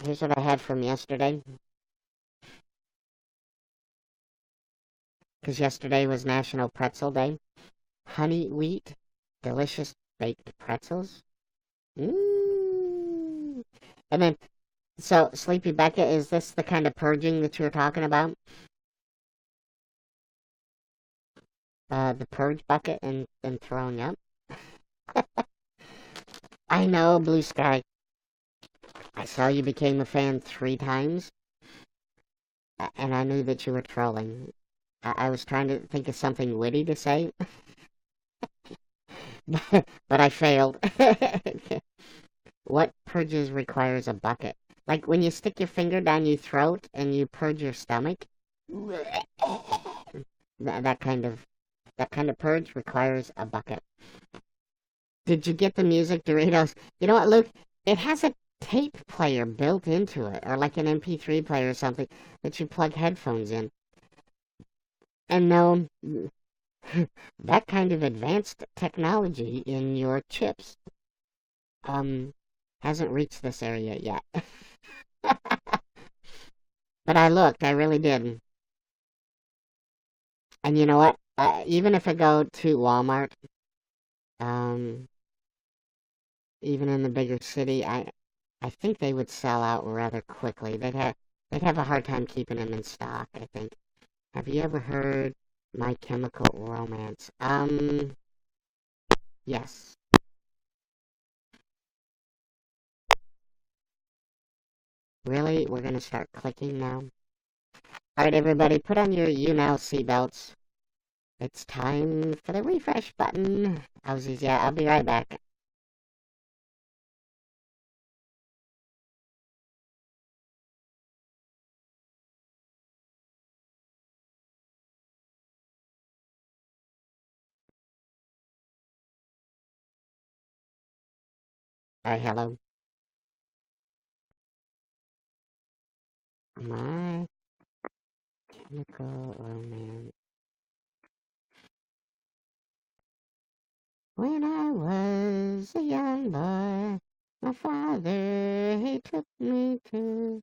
here's what I had from yesterday. Because yesterday was National Pretzel Day. Honey wheat, delicious baked pretzels. Mmm. And then, so Sleepy Becca, is this the kind of purging that you were talking about? The purge bucket and throwing up? I know, Blue Sky. I saw you became a fan 3 times, and I knew that you were trolling. I was trying to think of something witty to say, but I failed. What purges requires a bucket? Like when you stick your finger down your throat and you purge your stomach. That kind of purge requires a bucket. Did you get the music Doritos? You know what, Luke? It has a tape player built into it, or like an MP3 player or something that you plug headphones in. And no, that kind of advanced technology in your chips um hasn't reached this area yet. But I looked, I really did. And you know what? Even if I go to Walmart, um, even in the bigger city, I think they would sell out rather quickly. They'd have a hard time keeping them in stock, I think. Have you ever heard My Chemical Romance? Yes. Really? We're gonna start clicking now? Alright, everybody, put on your YouNow seatbelts. It's time for the refresh button. Howsies, yeah, I'll be right back. Alright, hello. My Chemical Romance. When I was a young boy, my father, he took me to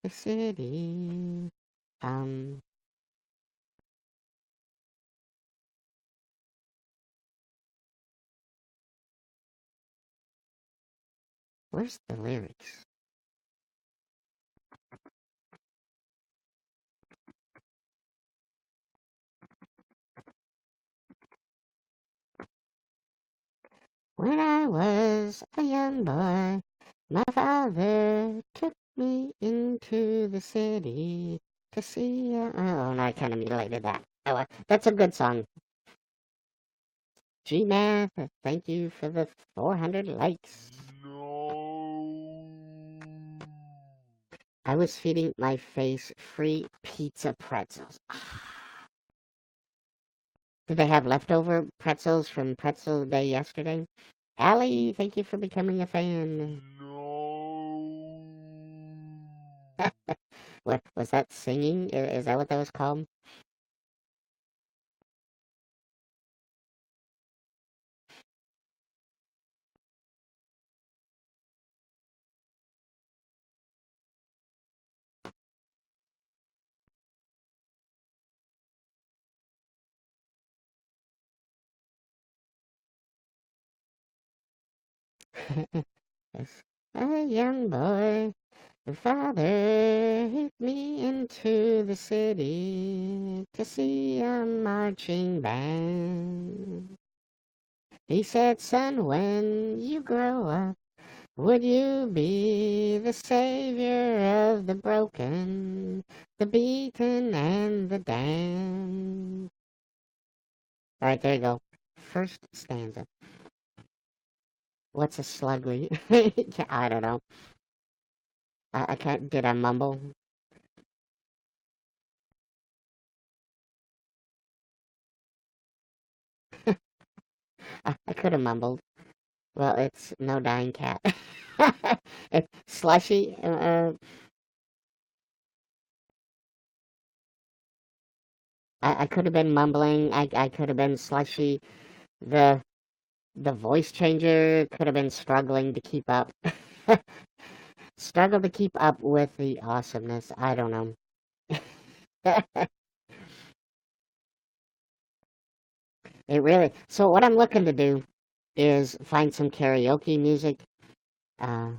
the city. Um, Where's the lyrics? When I was a young boy, my father took me into the city to see. Oh, no, I kind of mutilated that. Oh, that's a good song. G-Math, thank you for the 400 likes. No. I was feeding my face free pizza pretzels. Did they have leftover pretzels from pretzel day yesterday? Allie, thank you for becoming a fan. No. What was that singing? Is that what that was called? Yes. A young boy, the father took me into the city to see a marching band. He said, son, when you grow up, would you be the savior of the broken, the beaten, and the damned? All right, there you go. First stanza. What's a slugly? I don't know. I can't. Did I mumble? I could have mumbled. Well, it's no dying cat. It's slushy. I could have been mumbling. I could have been slushy. The the voice changer could have been struggling to keep up. Struggle to keep up with the awesomeness. I don't know. It really. So what I'm looking to do is find some karaoke music. Uh,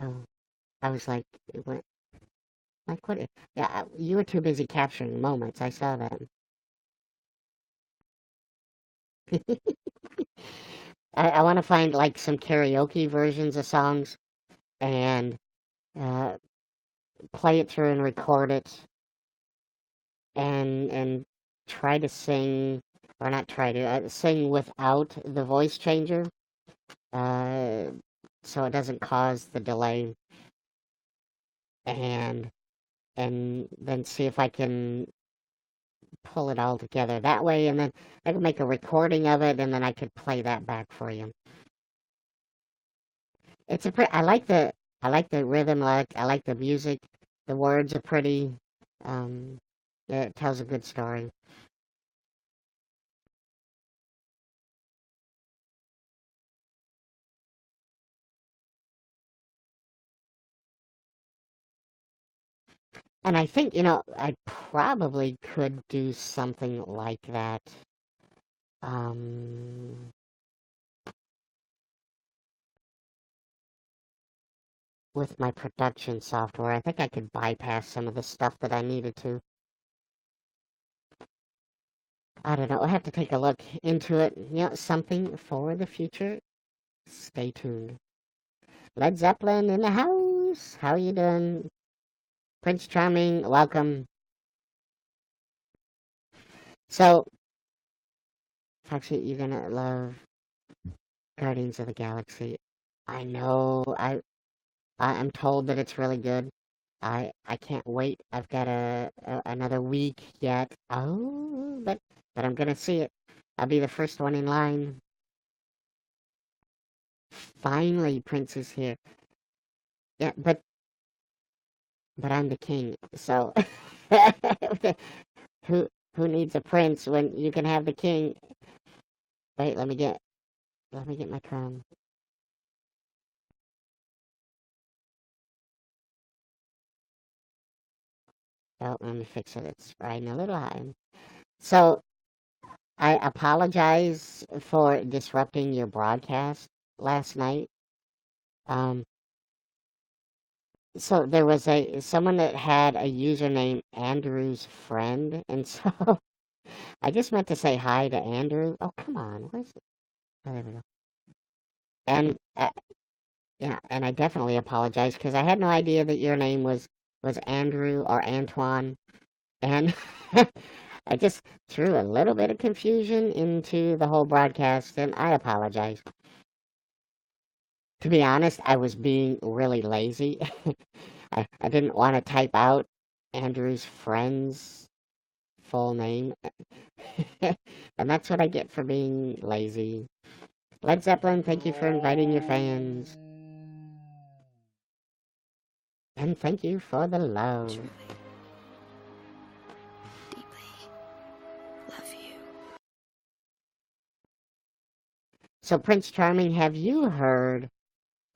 oh, I was like, what? Like what? Yeah, you were too busy capturing moments. I saw that. I want to find like some karaoke versions of songs and uh, play it through and record it and try to sing or not try to sing without the voice changer, uh, so it doesn't cause the delay and and then see if I can pull it all together that way, and then I can make a recording of it, and then I could play that back for you. It's a pretty. I like the rhythm. I like the music. The words are pretty. Um, yeah, it tells a good story. And I think, I probably could do something like that. Um, with my production software, I think I could bypass some of the stuff that I needed to. I don't know. I'll have to take a look into it. Something for the future. Stay tuned. Led Zeppelin in the house. How you doing? Prince Charming, welcome. So, Foxy, you're gonna love Guardians of the Galaxy. I know. I'm told that it's really good. I can't wait. I've got another week yet. Oh, but I'm gonna see it. I'll be the first one in line. Finally, Prince is here. Yeah, but I'm the king. So who who needs a prince when you can have the king? Wait, let me get my crown. Oh, let me fix it. It's riding a little high. So I apologize for disrupting your broadcast last night. Um, so there was someone that had a username Andrew's friend, and so I just meant to say hi to Andrew. Oh, come on, where's it? Oh, there we go. And yeah, and I definitely apologize because I had no idea that your name was Andrew or Antoine, and I just threw a little bit of confusion into the whole broadcast, and I apologize. To be honest, I was being really lazy. I didn't want to type out Andrew's friend's full name. And that's what I get for being lazy. Led Zeppelin, thank you for inviting your fans. And thank you for the love. Truly. Deeply. Love you. So, Prince Charming, have you heard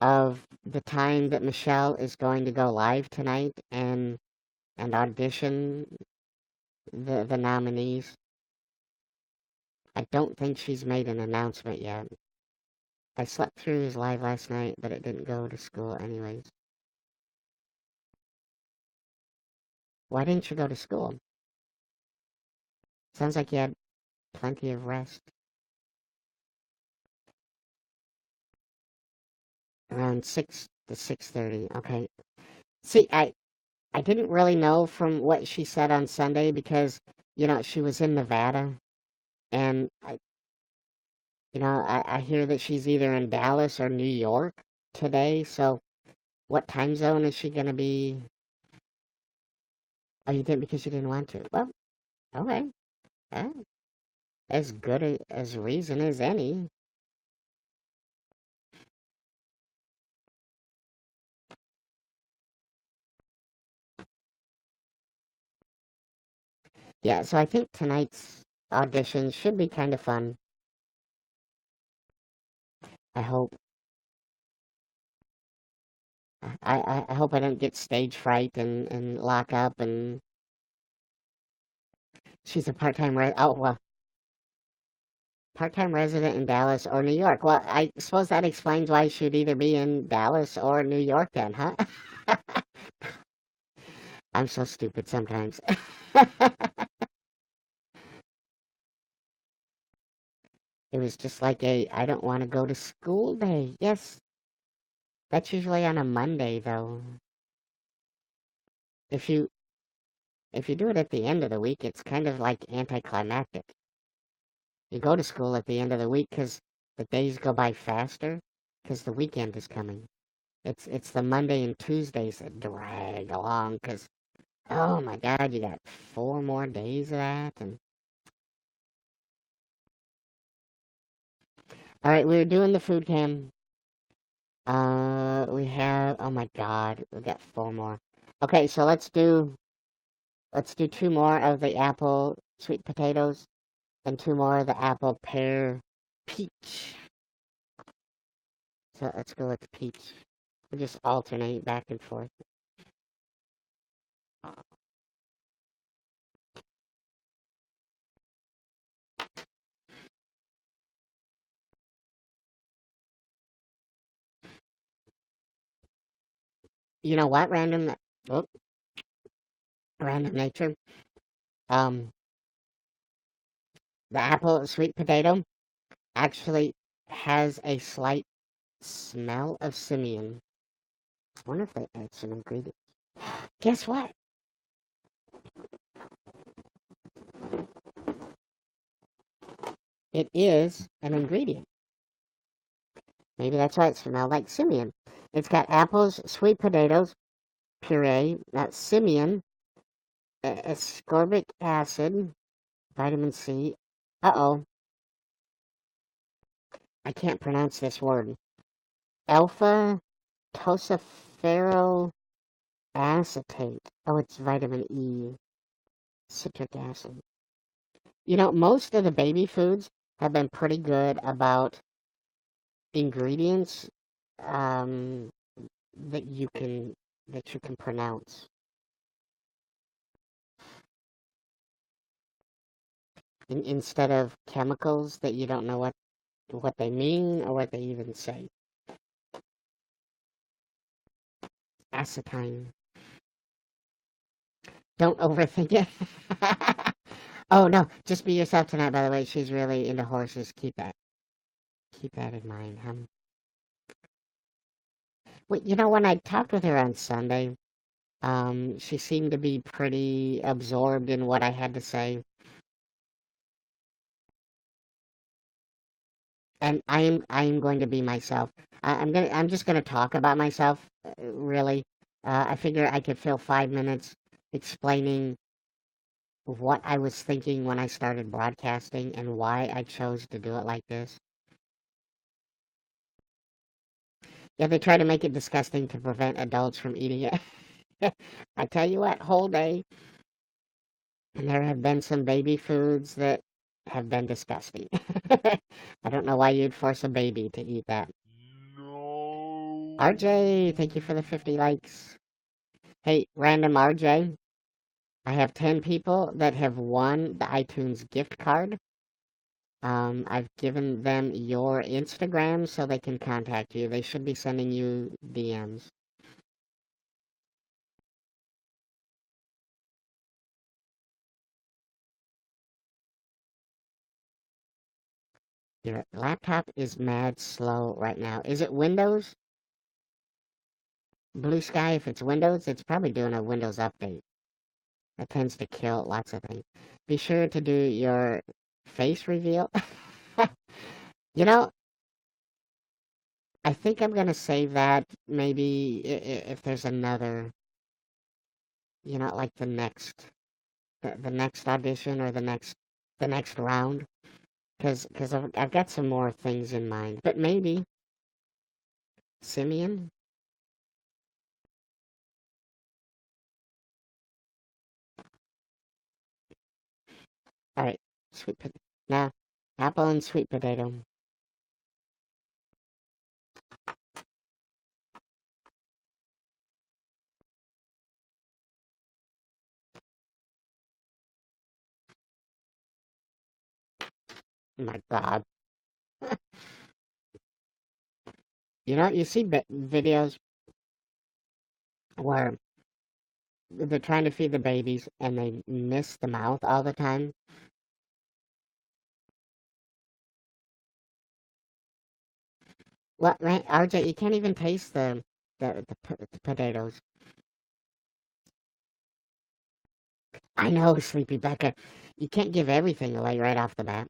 of the time that Michelle is going to go live tonight and audition the nominees? I don't think she's made an announcement yet. I slept through his live last night, but it didn't go to school anyways. Why didn't you go to school? Sounds like you had plenty of rest. Around 6 to 6:30. Okay. See, I didn't really know from what she said on Sunday because, she was in Nevada and I hear that she's either in Dallas or New York today, so what time zone is she gonna be? Oh, you didn't because you didn't want to. Well, okay. Uh, as good as reason as any. Yeah, so I think tonight's audition should be kind of fun. I hope. I hope I don't get stage fright and lock up and she's a part-time resident in Dallas or New York. Well, I suppose that explains why she'd either be in Dallas or New York then, huh? I'm so stupid sometimes. It was just like I don't want to go to school day. Yes, that's usually on a Monday though. If you if you do it at the end of the week, it's kind of like anticlimactic. You go to school at the end of the week because the days go by faster because the weekend is coming. It's the Monday and Tuesdays that drag along because oh my God, you got 4 more days of that and all right, we were doing the food cam. We have oh my God, we got 4 more. Okay, so let's do 2 more of the apple sweet potatoes and 2 more of the apple pear peach. So let's go with the peach. We just alternate back and forth. You know what? Oh, random nature. Um, the apple sweet potato actually has a slight smell of Simeon. I wonder if they add some ingredients. Guess what? It is an ingredient. Maybe that's why it smelled like Simeon. It's got apples, sweet potatoes, puree, Simeon, ascorbic acid, vitamin C. Uh-oh, I can't pronounce this word. Alpha tocopherol acetate. Oh, it's vitamin E, citric acid. Most of the baby foods have been pretty good about ingredients um, that you can pronounce. instead of chemicals that you don't know what they mean or what they even say. Acetine. Don't overthink it. Oh no, just be yourself tonight, by the way. She's really into horses. Keep that in mind. Well, when I talked with her on Sunday, she seemed to be pretty absorbed in what I had to say. And I am going to be myself. I'm just gonna talk about myself, really. I figure I could fill 5 minutes explaining what I was thinking when I started broadcasting and why I chose to do it like this. Yeah, they try to make it disgusting to prevent adults from eating it. I tell you what, whole day, and there have been some baby foods that have been disgusting. I don't know why you'd force a baby to eat that. No. RJ, thank you for the 50 likes. Hey, random RJ, I have 10 people that have won the iTunes gift card. I've given them your Instagram so they can contact you. They should be sending you DMs. Your laptop is mad slow right now. Is it Windows? Blue Sky, if it's Windows, it's probably doing a Windows update. That tends to kill lots of things. Be sure to do your face reveal. You know, I think I'm gonna save that maybe if there's another, like the next audition or the next round, because I've got some more things in mind. But maybe Simeon. All right, sweet potato. Now, apple and sweet potato. Oh my God. You see videos where they're trying to feed the babies and they miss the mouth all the time. What, right, RJ? You can't even taste the potatoes. I know, Sleepy Becca. You can't give everything away right off the bat.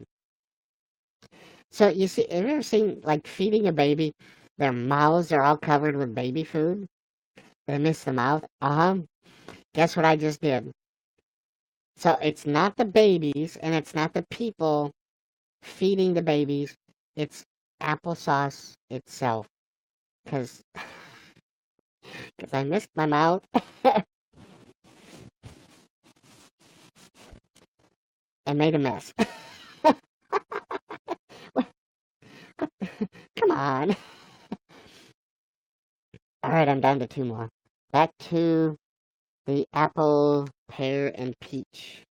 So you see, have you ever seen like feeding a baby? Their mouths are all covered with baby food. They miss the mouth. Guess what I just did? So it's not the babies and it's not the people feeding the babies. It's applesauce itself. Cause I missed my mouth and made a mess. Come on. All right, I'm down to two more. Back to the apple, pear, and peach.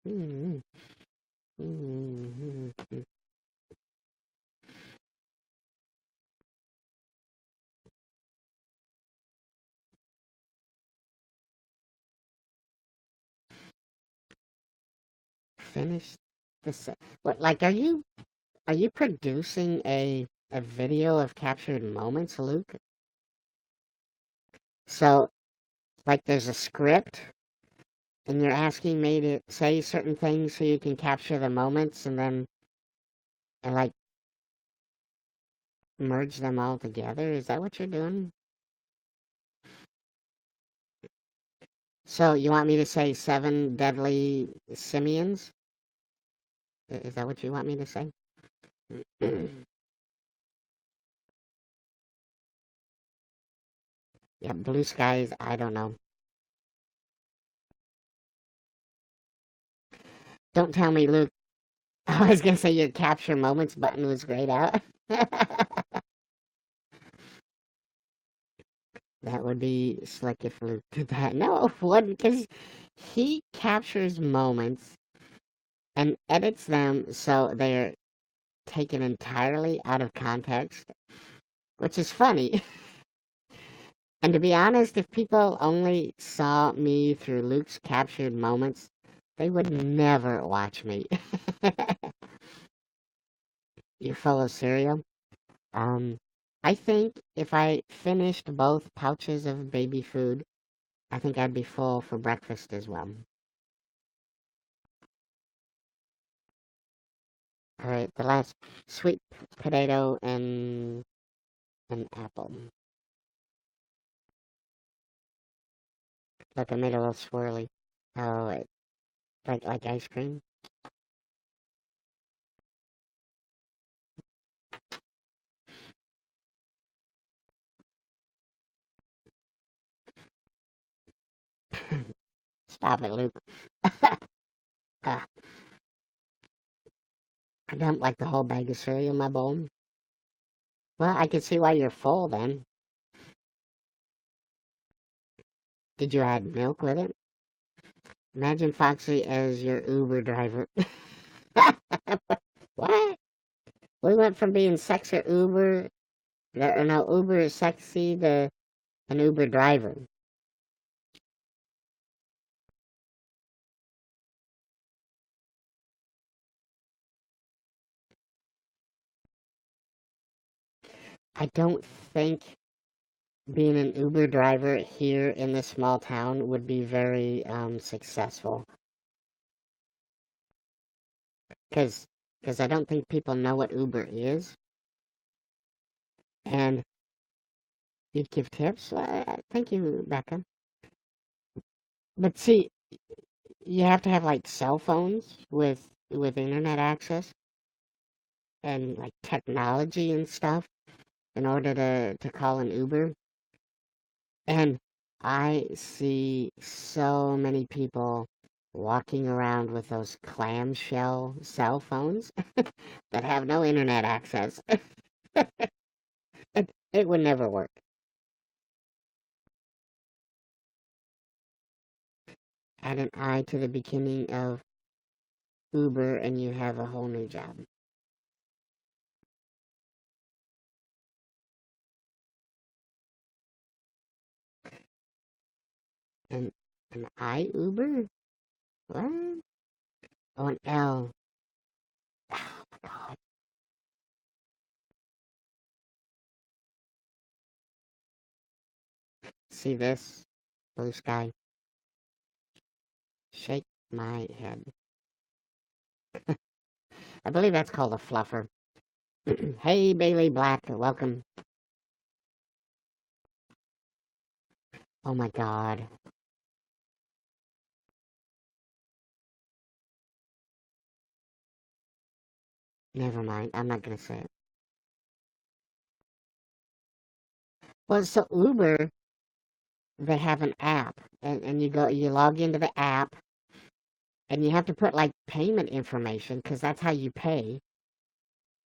Mm, mm, mm. Finish what? Like, are you producing a video of captured moments, Luke? So, like, there's a script, and you're asking me to say certain things so you can capture the moments, and like merge them all together. Is that what you're doing? So you want me to say seven deadly simians? Is that what you want me to say? Yeah, blue skies. I don't know. Don't tell me, Luke. I was gonna say your capture moments button was grayed out. That would be slick if Luke did that. No, it wouldn't, because he captures moments and edits them so they're taken entirely out of context, which is funny. And to be honest, if people only saw me through Luke's captured moments, they would never watch me. You're full of cereal? Um, I think if I finished both pouches of baby food, I think I'd be full for breakfast as well. Alright, the last sweet potato and an apple. Look, I made a little swirly. Oh, like ice cream? Stop it, Luke. Ah, I dumped like the whole bag of cereal in my bowl. Well, I can see why you're full then. Did you add milk with it? Imagine Foxy as your Uber driver. What? We went from being sex or Uber, or no, Uber is sexy to an Uber driver. I don't think being an Uber driver here in this small town would be very successful. Because I don't think people know what Uber is. And you'd give tips? Thank you, Becca. But see, you have to have like cell phones with internet access and like technology and stuff in order to call an Uber. And I see so many people walking around with those clamshell cell phones that have no internet access. It would never work. Add an I to the beginning of Uber and you have a whole new job. And an I Uber? What? Oh, an L. Oh my god. See this? Blue sky. Shake my head. I believe that's called a fluffer. Hey, Bailey Black, welcome. Oh my god. Never mind. I'm not gonna say it. Well, so Uber, they have an app, and you log into the app, and you have to put like payment information because that's how you pay.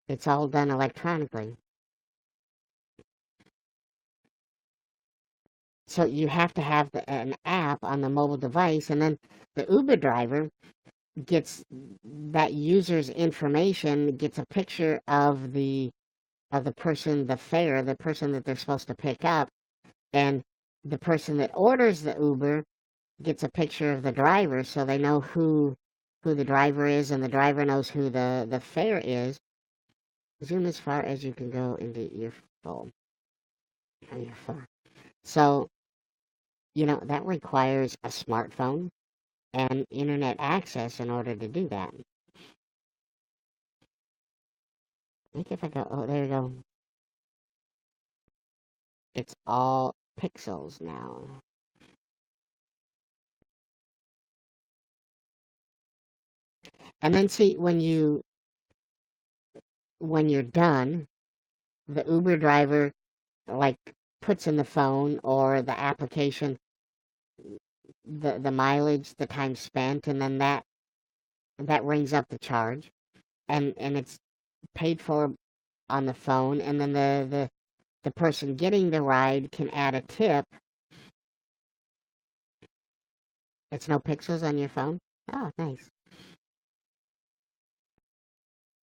It's all done electronically. So you have to have an app on the mobile device, and then the Uber driver gets that user's information, gets a picture of the person, the fare, the person that they're supposed to pick up, and the person that orders the Uber gets a picture of the driver, so they know who the driver is, and the driver knows who the fare is. Zoom as far as you can go into your phone. Your phone. So that requires a smartphone and internet access in order to do that. I think if I go, oh, there you go. It's all pixels now. And then see when you're done, the Uber driver like puts in the phone or the application the mileage, the time spent, and then that rings up the charge, and it's paid for on the phone, and then the person getting the ride can add a tip. It's no pixels on your phone? Oh, nice.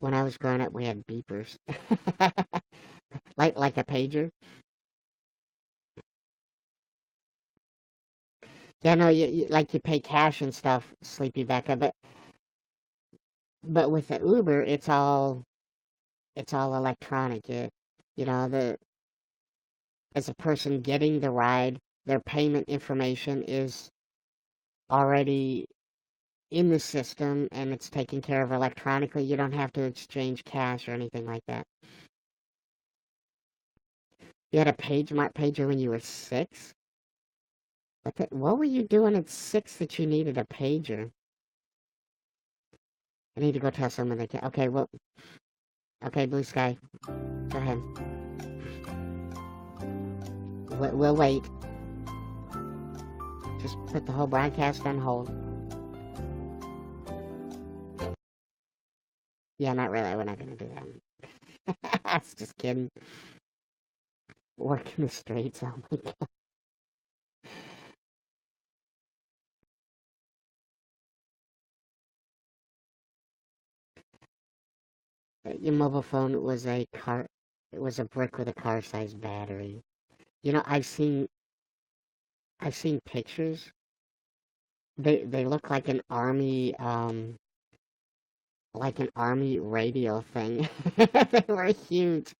When I was growing up, we had beepers. like a pager. Yeah, no, like you pay cash and stuff, Sleepy Becca, but with the Uber, it's all electronic. You know, the as a person getting the ride, their payment information is already in the system and it's taken care of electronically. You don't have to exchange cash or anything like that. You had a pager when you were 6? What were you doing at 6 that you needed a pager? I need to go tell someone they can. Okay, well, okay, Blue Sky, go ahead. We'll wait. Just put the whole broadcast on hold. Yeah, not really. We're not gonna do that. I was just kidding. Working the streets. Oh my god. Your mobile phone was a car. It was a brick with a car-sized battery. You know, I've seen pictures. They look like an army radio thing. They were huge.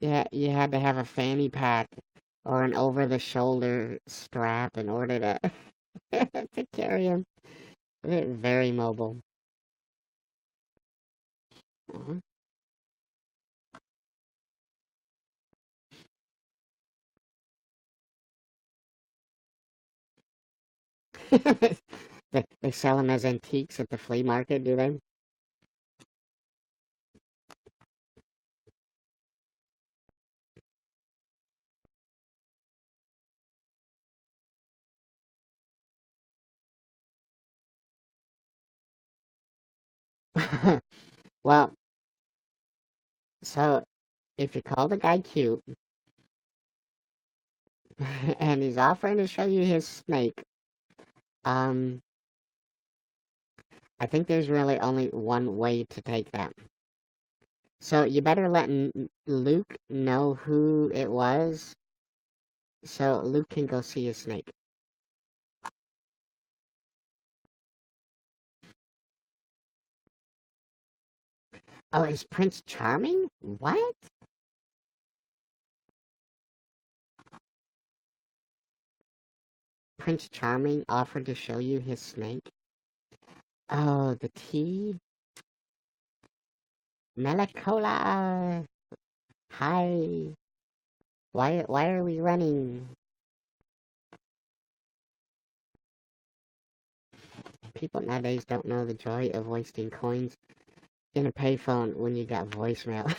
Yeah, you had to have a fanny pack or an over-the-shoulder strap in order to to carry them. They're very mobile. Uh-huh. They sell them as antiques at the flea market, do they? Well, so if you call the guy cute and he's offering to show you his snake, um, I think there's really only one way to take that. So you better let Luke know who it was, so Luke can go see his snake. Oh, is Prince Charming? What? Prince Charming offered to show you his snake? Oh, the tea? Melicola! Hi. Why are we running? People nowadays don't know the joy of wasting coins in a payphone when you got voicemail.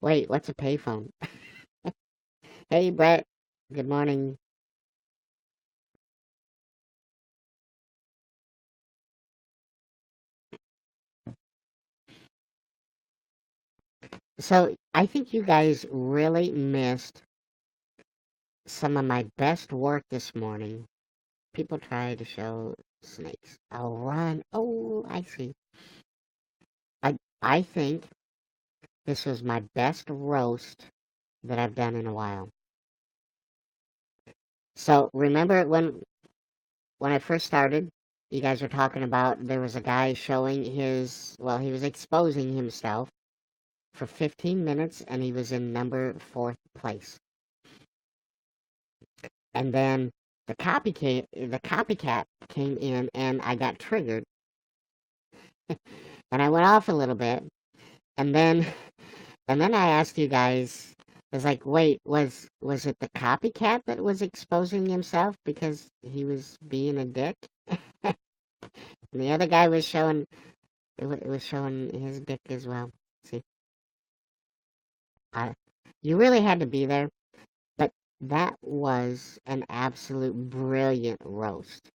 Wait, what's a payphone? Hey, Brett. Good morning. So, I think you guys really missed some of my best work this morning. People try to show snakes. I'll run. Oh, I see. I think this was my best roast that I've done in a while. So, remember when I first started, you guys were talking about there was a guy showing he was exposing himself for 15 minutes and he was in number 4th place. And then the copycat came in and I got triggered and I went off a little bit. And then and then I asked you guys, I was like, wait, was it the copycat that was exposing himself because he was being a dick? And the other guy was showing it was showing his dick as well. See, I, you really had to be there, but that was an absolute brilliant roast.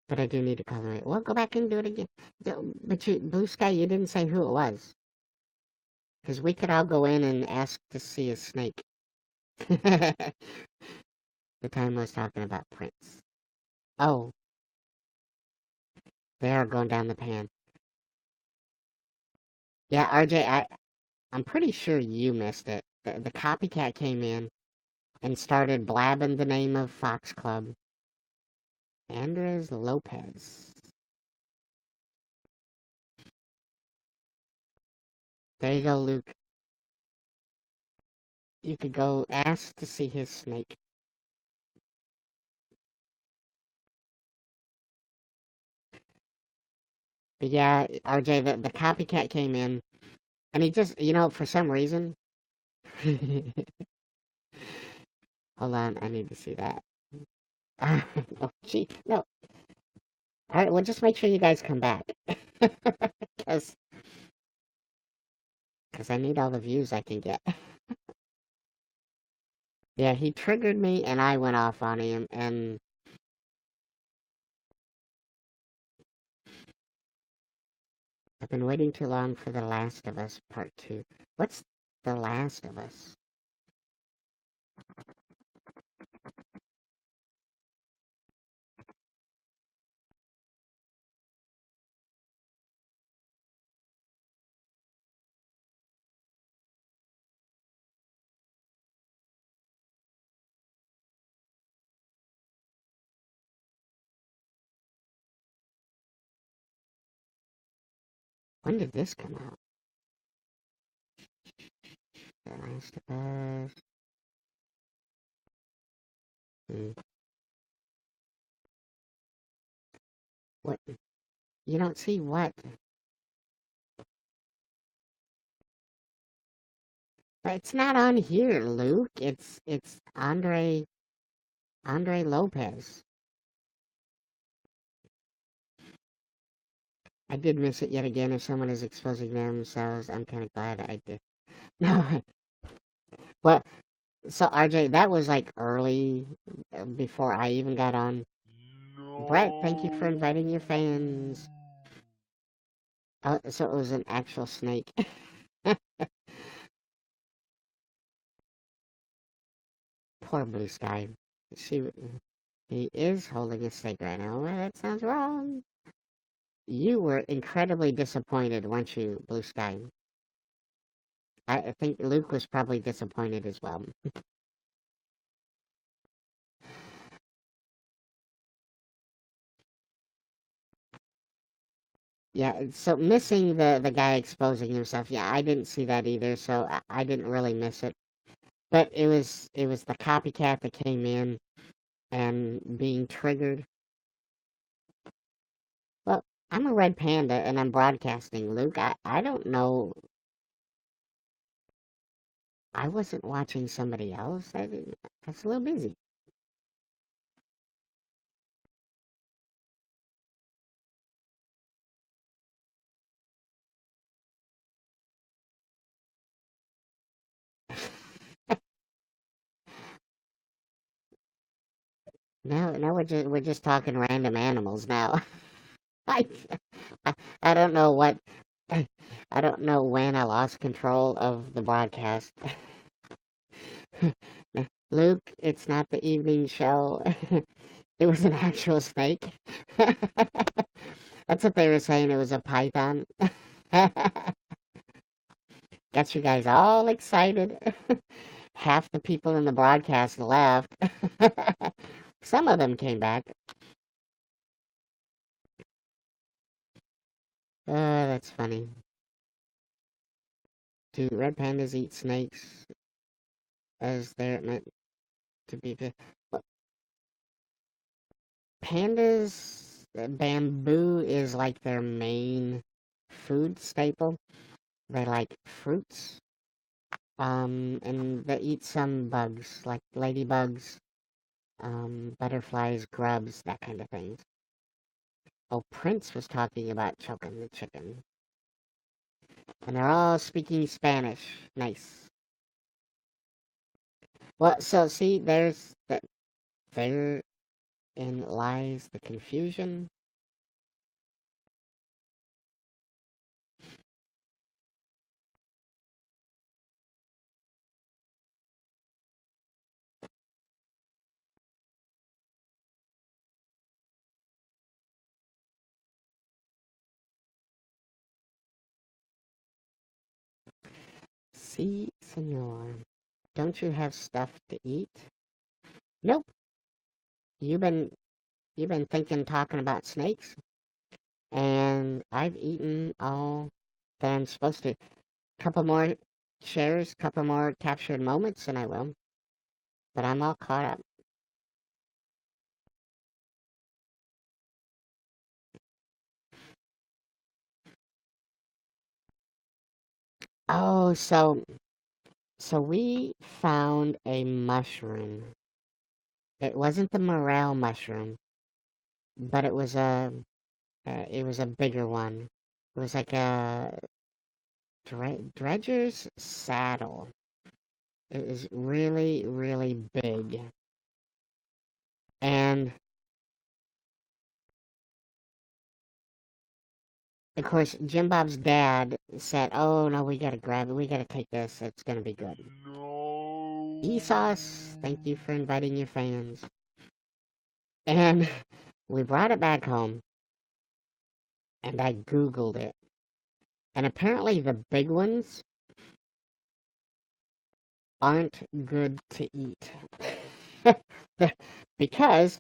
But I do need to color it. Well, go back and do it again. But Blue Sky, you didn't say who it was. Because we could all go in and ask to see a snake. The time I was talking about Prince. Oh, they are going down the pan. Yeah, RJ, I'm pretty sure you missed it. The copycat came in and started blabbing the name of Fox Club. Andres Lopez. There you go, Luke. You could go ask to see his snake. But yeah, RJ, the copycat came in, and he just, for some reason. Hold on, I need to see that. Oh, gee, no. Alright, well, just make sure you guys come back. Because I need all the views I can get. Yeah, he triggered me, and I went off on him, and I've been waiting too long for The Last of Us Part 2. What's The Last of Us? When did this come out? The Last of Us. Hmm. What? You don't see what? It's not on here, Luke. It's Andre Lopez. I did miss it yet again. If someone is exposing themselves, I'm kind of glad I did. No, well, so RJ, that was like early before I even got on. Brett, thank you for No. inviting your fans. Oh, so it was an actual snake. Poor Blue Sky. She, he is holding a snake right now. Well, that sounds wrong. You were incredibly disappointed, weren't you, Blue Sky? I think Luke was probably disappointed as well. Yeah, so missing the guy exposing himself. Yeah, I didn't see that either, so I didn't really miss it. But it was the copycat that came in and being triggered. Well, I'm a red panda and I'm broadcasting, Luke. I don't know. I wasn't watching somebody else. I was a little busy. Now we're just talking random animals now. I, I don't know what I don't know when I lost control of the broadcast. Luke, it's not the evening show. It was an actual snake. That's what they were saying. It was a python. Got you guys all excited. Half the people in the broadcast left. Some of them came back. That's funny. Do red pandas eat snakes as they're meant to be? Well, pandas, bamboo is like their main food staple. They like fruits. And they eat some bugs, like ladybugs, butterflies, grubs, that kind of thing. Oh, Prince was talking about choking the chicken. And they're all speaking Spanish. Nice. Well, so see, there's that. There. Wherein lies the confusion? Si, senor. Don't you have stuff to eat? Nope. You been you been thinking talking about snakes? And I've eaten all that I'm supposed to. Couple more shares, couple more captured moments, and I will. But I'm all caught up. Oh, so we found a mushroom. It wasn't the morel mushroom, but it was a bigger one. It was like a dredger's saddle. It was really, really big. And of course, Jim Bob's dad said, "Oh no, we gotta grab it. We gotta take this. It's gonna be good." No. Esauce, thank you for inviting your fans. And we brought it back home, and I Googled it. And apparently, the big ones aren't good to eat. Because,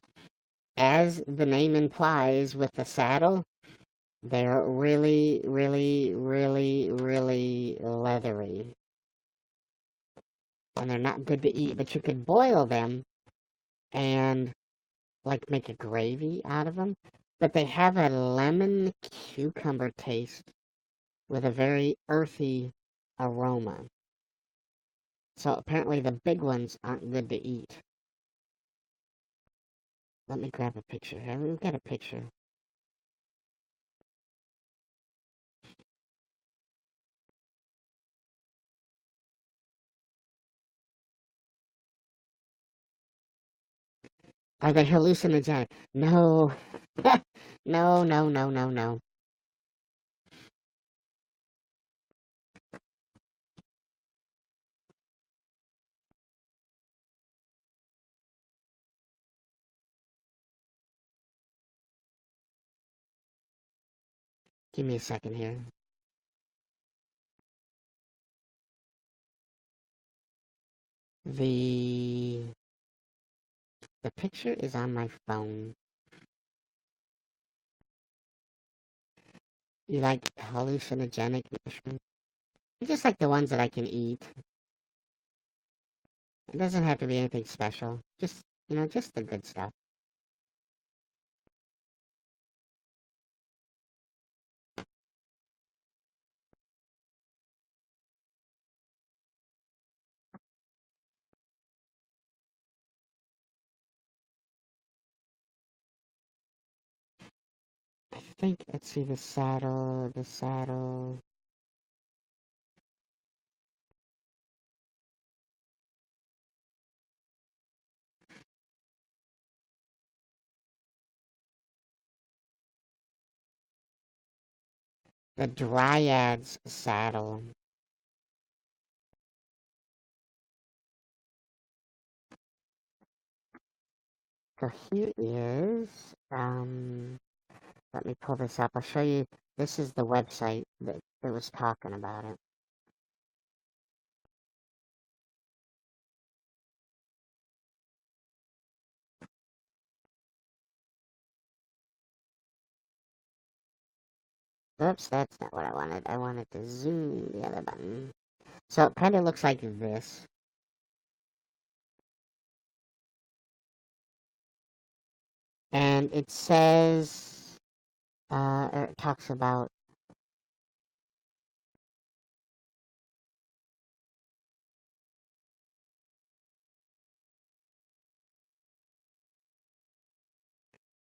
as the name implies with the saddle, they're really, really, really, really leathery. And they're not good to eat, but you could boil them and like make a gravy out of them. But they have a lemon cucumber taste with a very earthy aroma. So apparently the big ones aren't good to eat. Let me grab a picture. We've got a picture. Are they hallucinogenic? No. No, no, no, no, no. Give me a second here. The the picture is on my phone. You like hallucinogenic mushrooms? Just like the ones that I can eat. It doesn't have to be anything special. Just the good stuff. I think, let's see, the saddle. The Dryad's saddle. So here is, let me pull this up. I'll show you. This is the website that was talking about it. Oops, that's not what I wanted. I wanted to zoom the other button. So it kind of looks like this. And it says, it talks about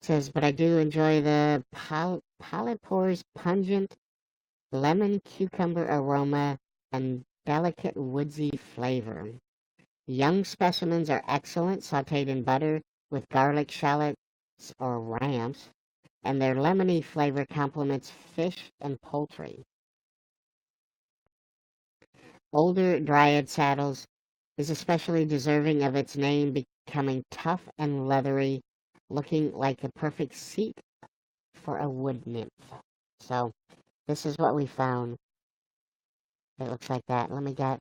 says, but I do enjoy the Polypore's pungent lemon cucumber aroma and delicate woodsy flavor. Young specimens are excellent, sauteed in butter with garlic, shallot, or ramps, and their lemony flavor complements fish and poultry. Older dryad saddles is especially deserving of its name, becoming tough and leathery, looking like the perfect seat for a wood nymph. So, this is what we found. It looks like that. Let me get,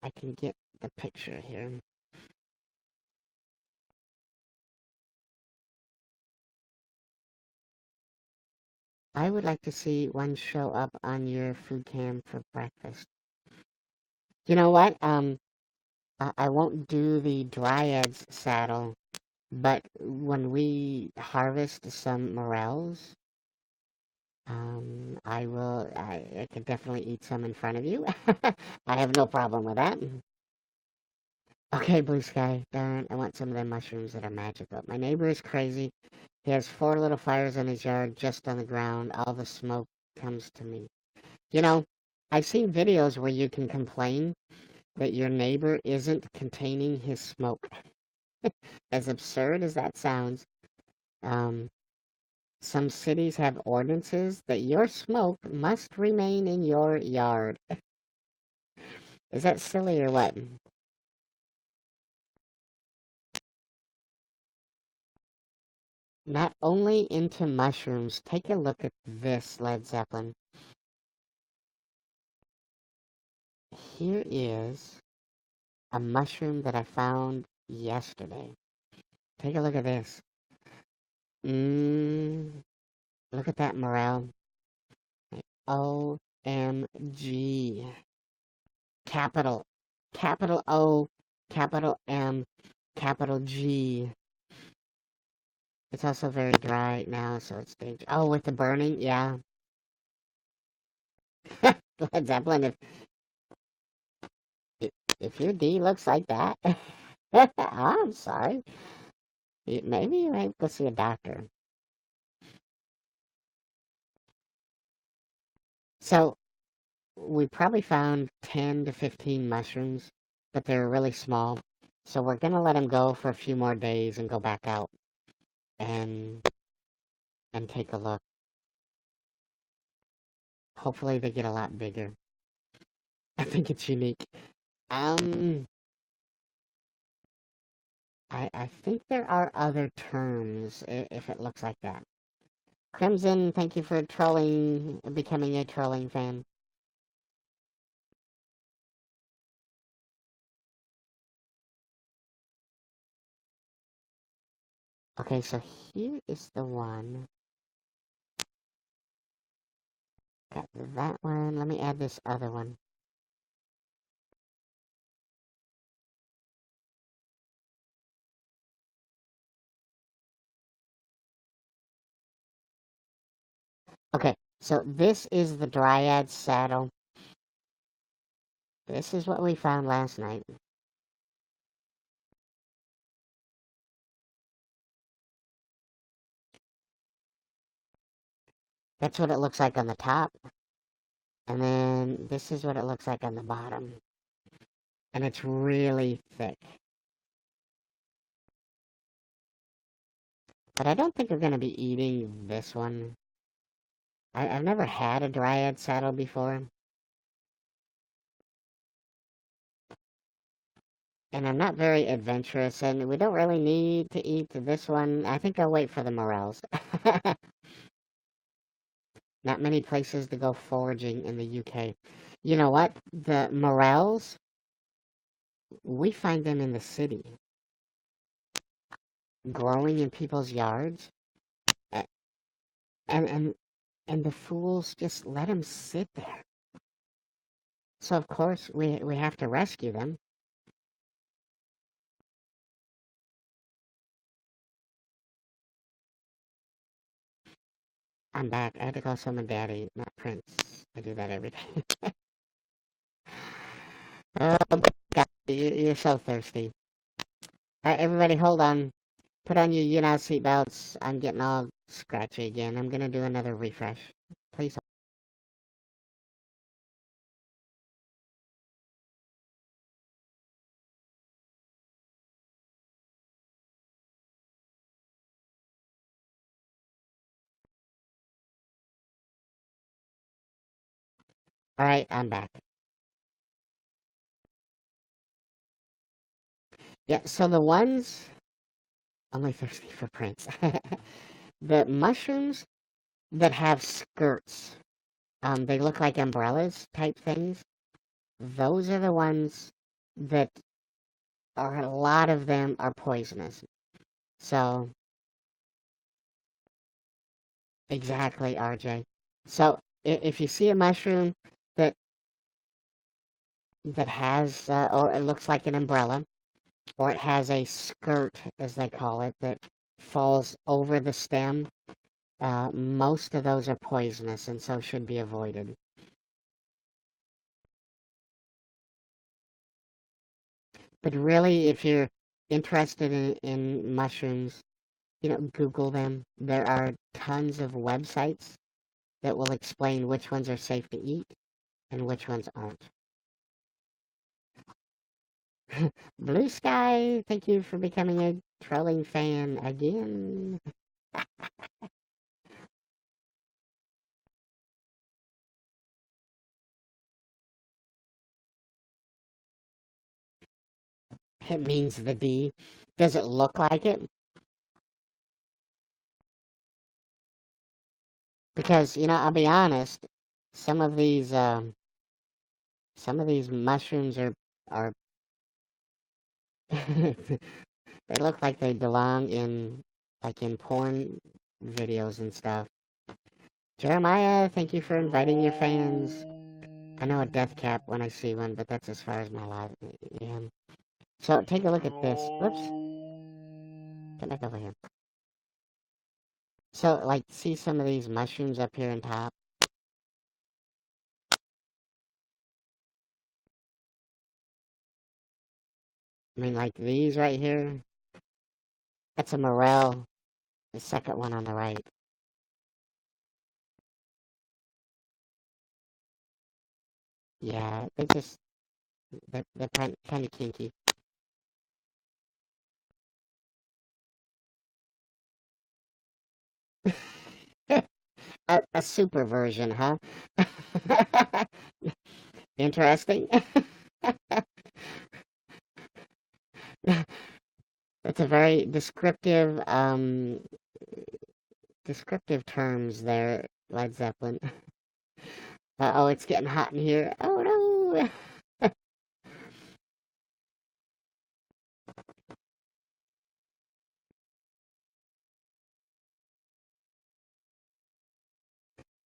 I can get the picture here. I would like to see one show up on your food cam for breakfast. You know what? I won't do the Dryad's saddle, but when we harvest some morels, I will, I could definitely eat some in front of you. I have no problem with that. Okay, blue sky, darn, I want some of them mushrooms that are magical. My neighbor is crazy. He has 4 little fires in his yard just on the ground. All the smoke comes to me. You know, I've seen videos where you can complain that your neighbor isn't containing his smoke. As absurd as that sounds, um, some cities have ordinances that your smoke must remain in your yard. Is that silly or what? Not only into mushrooms, take a look at this, Led Zeppelin. Here is a mushroom that I found yesterday. Take a look at this. Mmm, look at that morel. OMG. Capital. Capital O, capital M, capital G. It's also very dry now, so it's dangerous. Oh, with the burning? Yeah. Led Zeppelin, if your D looks like that, I'm sorry. Maybe you might go see a doctor. So, we probably found 10 to 15 mushrooms, but they're really small. So we're gonna let them go for a few more days and go back out and take a look. Hopefully they get a lot bigger. I think it's unique. Um, I think there are other terms if it looks like that. Crimson, thank you for becoming a trolling fan. Okay, so here is the one. Got that one. Let me add this other one. Okay, so this is the Dryad saddle. This is what we found last night. That's what it looks like on the top. And then this is what it looks like on the bottom. And it's really thick. But I don't think we're going to be eating this one. I've never had a Dryad saddle before. And I'm not very adventurous, and we don't really need to eat this one. I think I'll wait for the morels. Not many places to go foraging in the UK. You know what? The morels, we find them in the city, growing in people's yards, a- and the fools just let them sit there. So of course we have to rescue them. I'm back. I had to call someone daddy, not Prince. I do that every day. Oh, God, you're so thirsty. All right, everybody, hold on. Put on your YouNow seatbelts. I'm getting all scratchy again. I'm gonna do another refresh. Please Alright, I'm back. Yeah, so the ones only thirsty for prints. The mushrooms that have skirts, they look like umbrellas type things. Those are the ones that are, a lot of them are poisonous. So, exactly, RJ. So, if you see a mushroom that has, or it looks like an umbrella, or it has a skirt, as they call it, that falls over the stem, most of those are poisonous and so should be avoided. But really, if you're interested in mushrooms, Google them. There are tons of websites that will explain which ones are safe to eat and which ones aren't. Blue Sky, thank you for becoming a trolling fan again. It means the D. Does it look like it? Because, I'll be honest, some of these mushrooms are they look like they belong in porn videos and stuff. Jeremiah, thank you for inviting your fans. I know a death cap when I see one, but that's as far as my life. Yeah. So take a look at this. Whoops. Get back over here. So, like, see some of these mushrooms up here on top? I mean, like these right here. That's a morel. The second one on the right. Yeah, they're kind of kinky. A super version, huh? Interesting. That's a very descriptive terms there, Led Zeppelin. Oh, it's getting hot in here. Oh no!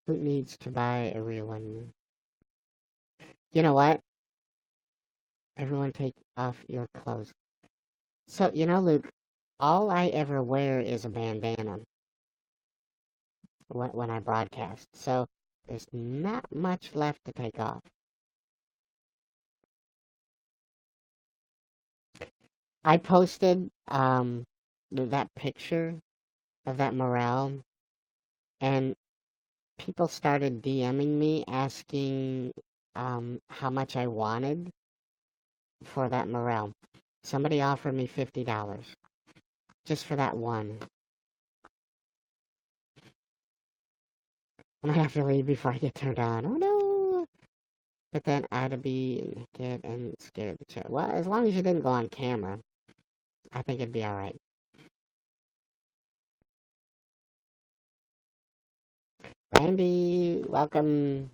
Who needs to buy a real one? You know what? Everyone take off your clothes. So, Luke, all I ever wear is a bandana when I broadcast. So, there's not much left to take off. I posted that picture of that morale, and people started DMing me asking how much I wanted for that morale. Somebody offered me $50 just for that one. I might have to leave before I get turned on. Oh no! But then I'd be naked and scared the chat. Well, as long as you didn't go on camera, I think it'd be alright. Randy, welcome.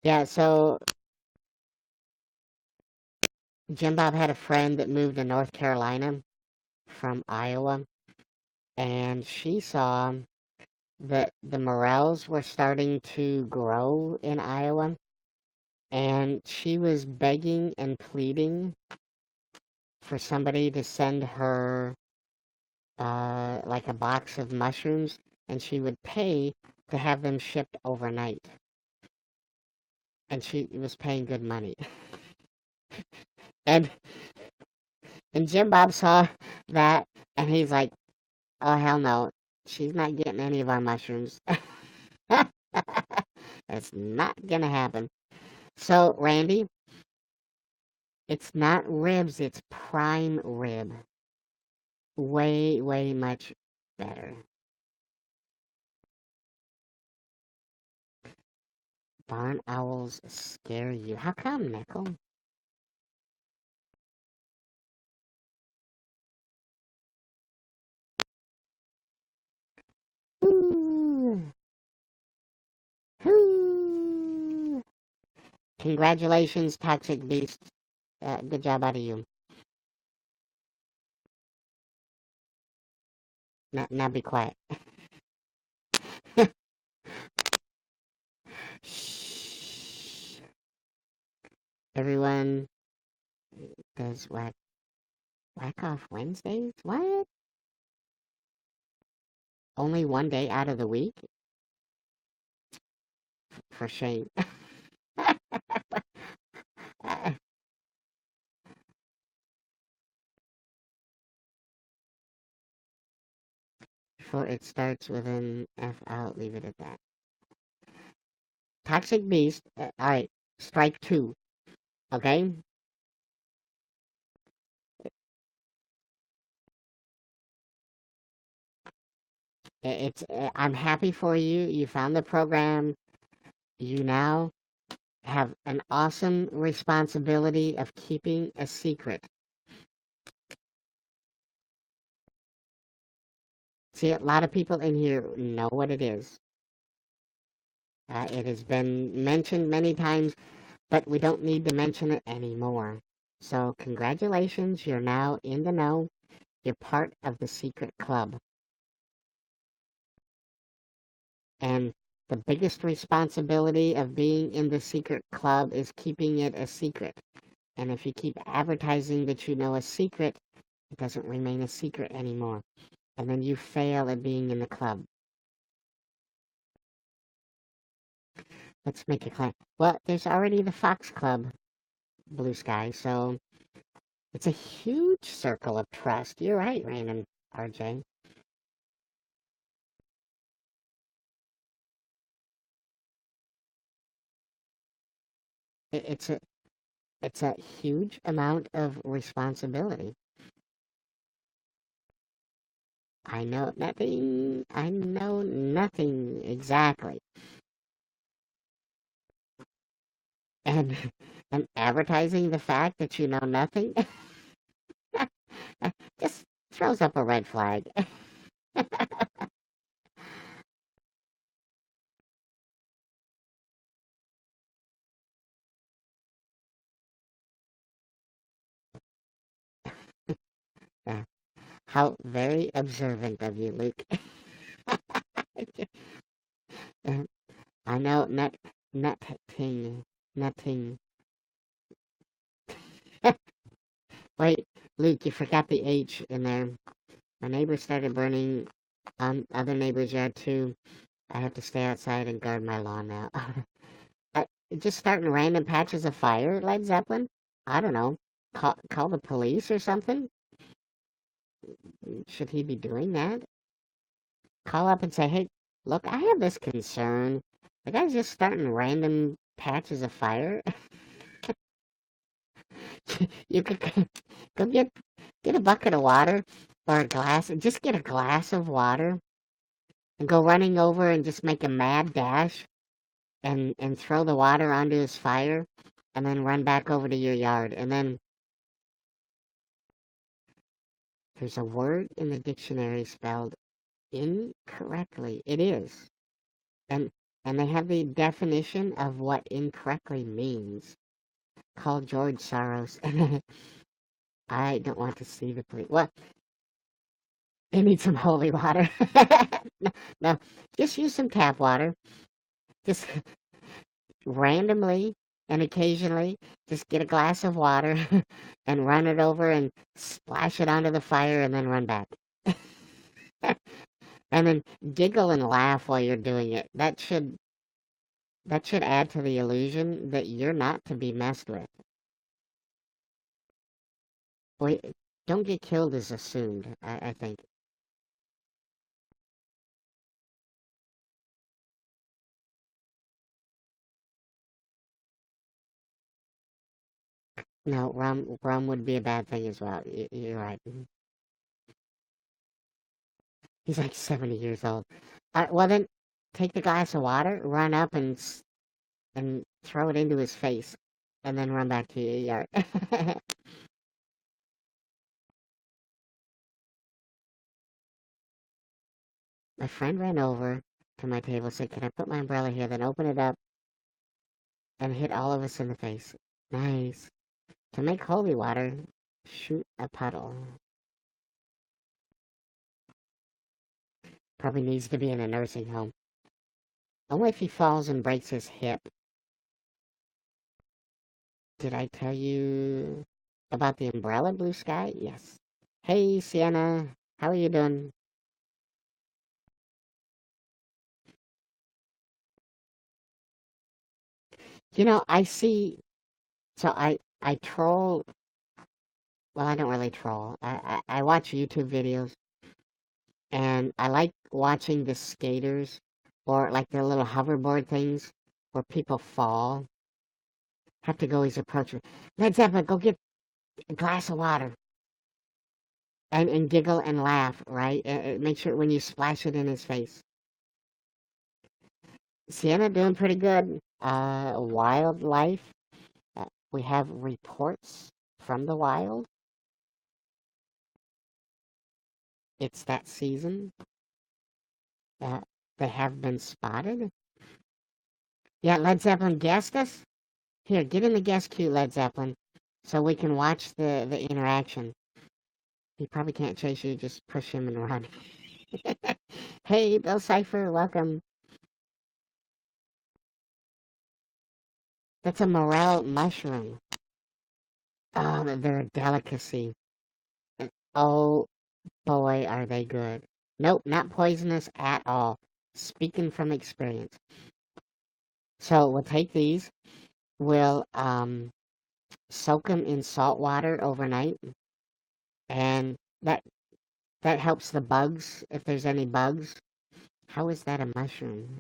Yeah, so Jim Bob had a friend that moved to North Carolina from Iowa, and she saw that the morels were starting to grow in Iowa, and she was begging and pleading for somebody to send her like a box of mushrooms, and she would pay to have them shipped overnight. And she was paying good money. And Jim Bob saw that, and he's like, "Oh hell no, she's not getting any of our mushrooms. That's not gonna happen." So Randy, it's not ribs, it's prime rib. Way, way much better. Barn owls scare you. How come, Nickel? Ooh. Ooh. Congratulations, Toxic Beast. Good job out of you. Now be quiet. Shh. Everyone does whack off Wednesdays? What? Only one day out of the week? For shame. Before it starts with an F, I'll leave it at that. Toxic Beast. Alright, strike two. Okay? I'm happy for you. You found the program. You now have an awesome responsibility of keeping a secret. See, a lot of people in here know what it is. It has been mentioned many times, but we don't need to mention it anymore. So, congratulations, you're now in the know. You're part of the secret club. And the biggest responsibility of being in the secret club is keeping it a secret. And if you keep advertising that you know a secret, it doesn't remain a secret anymore. And then you fail at being in the club. Let's make a claim. Well, there's already the Fox Club, Blue Sky, so it's a huge circle of trust. You're right, Random RJ. It's a huge amount of responsibility. I know nothing. I know nothing exactly. And and advertising the fact that you know nothing just throws up a red flag. Uh, How very observant of you, Luke. Uh, I know nothing, nothing. Wait, Luke, you forgot the H in there. My neighbor started burning on other neighbor's yard too. I have to stay outside and guard my lawn now. uh, just starting random patches of fire, Led Zeppelin? I don't know. Call the police or something? Should he be doing that? Call up and say, hey, look, I have this concern. The guy's just starting random patches of fire. You could go get a bucket of water or a glass, just get a glass of water and go running over and just make a mad dash and throw the water onto his fire and then run back over to your yard. And then there's a word in the dictionary spelled incorrectly. It is. And and they have the definition of what incorrectly means. Call George Soros. I don't want to see the police. What? They need some holy water. No, no, just use some tap water. Just randomly and occasionally, just get a glass of water and run it over and splash it onto the fire and then run back. And then giggle and laugh while you're doing it. That should add to the illusion that you're not to be messed with. Wait, don't get killed is assumed, I think. No, rum would be a bad thing as well. You're right. He's like 70 years old. Well then, take the glass of water, run up and and throw it into his face, and then run back to your yard. My friend ran over to my table, said, "Can I put my umbrella here?" Then open it up and hit all of us in the face. Nice. To make holy water, shoot a puddle. Probably needs to be in a nursing home. Only if he falls and breaks his hip. Did I tell you about the umbrella, Blue Sky? Yes. Hey, Sienna. How are you doing? I see. So I troll. Well, I don't really troll. I watch YouTube videos, and I like watching the skaters or like the little hoverboard things where people fall. Have to go always approach me. Led Zeppelin, go get a glass of water. And giggle and laugh, right? Make sure when you splash it in his face. Sienna doing pretty good. Wildlife. We have reports from the wild. It's that season. Uh, they have been spotted. Yeah, Led Zeppelin guessed us. Here, get in the guest queue, Led Zeppelin, so we can watch the interaction. He probably can't chase you. Just push him and run. Hey, Bill Cipher, welcome. That's a morel mushroom. Oh, they're a delicacy. Oh boy, are they good. Nope, not poisonous at all. Speaking from experience. So we'll take these. We'll soak them in salt water overnight, and that helps the bugs if there's any bugs. How is that a mushroom?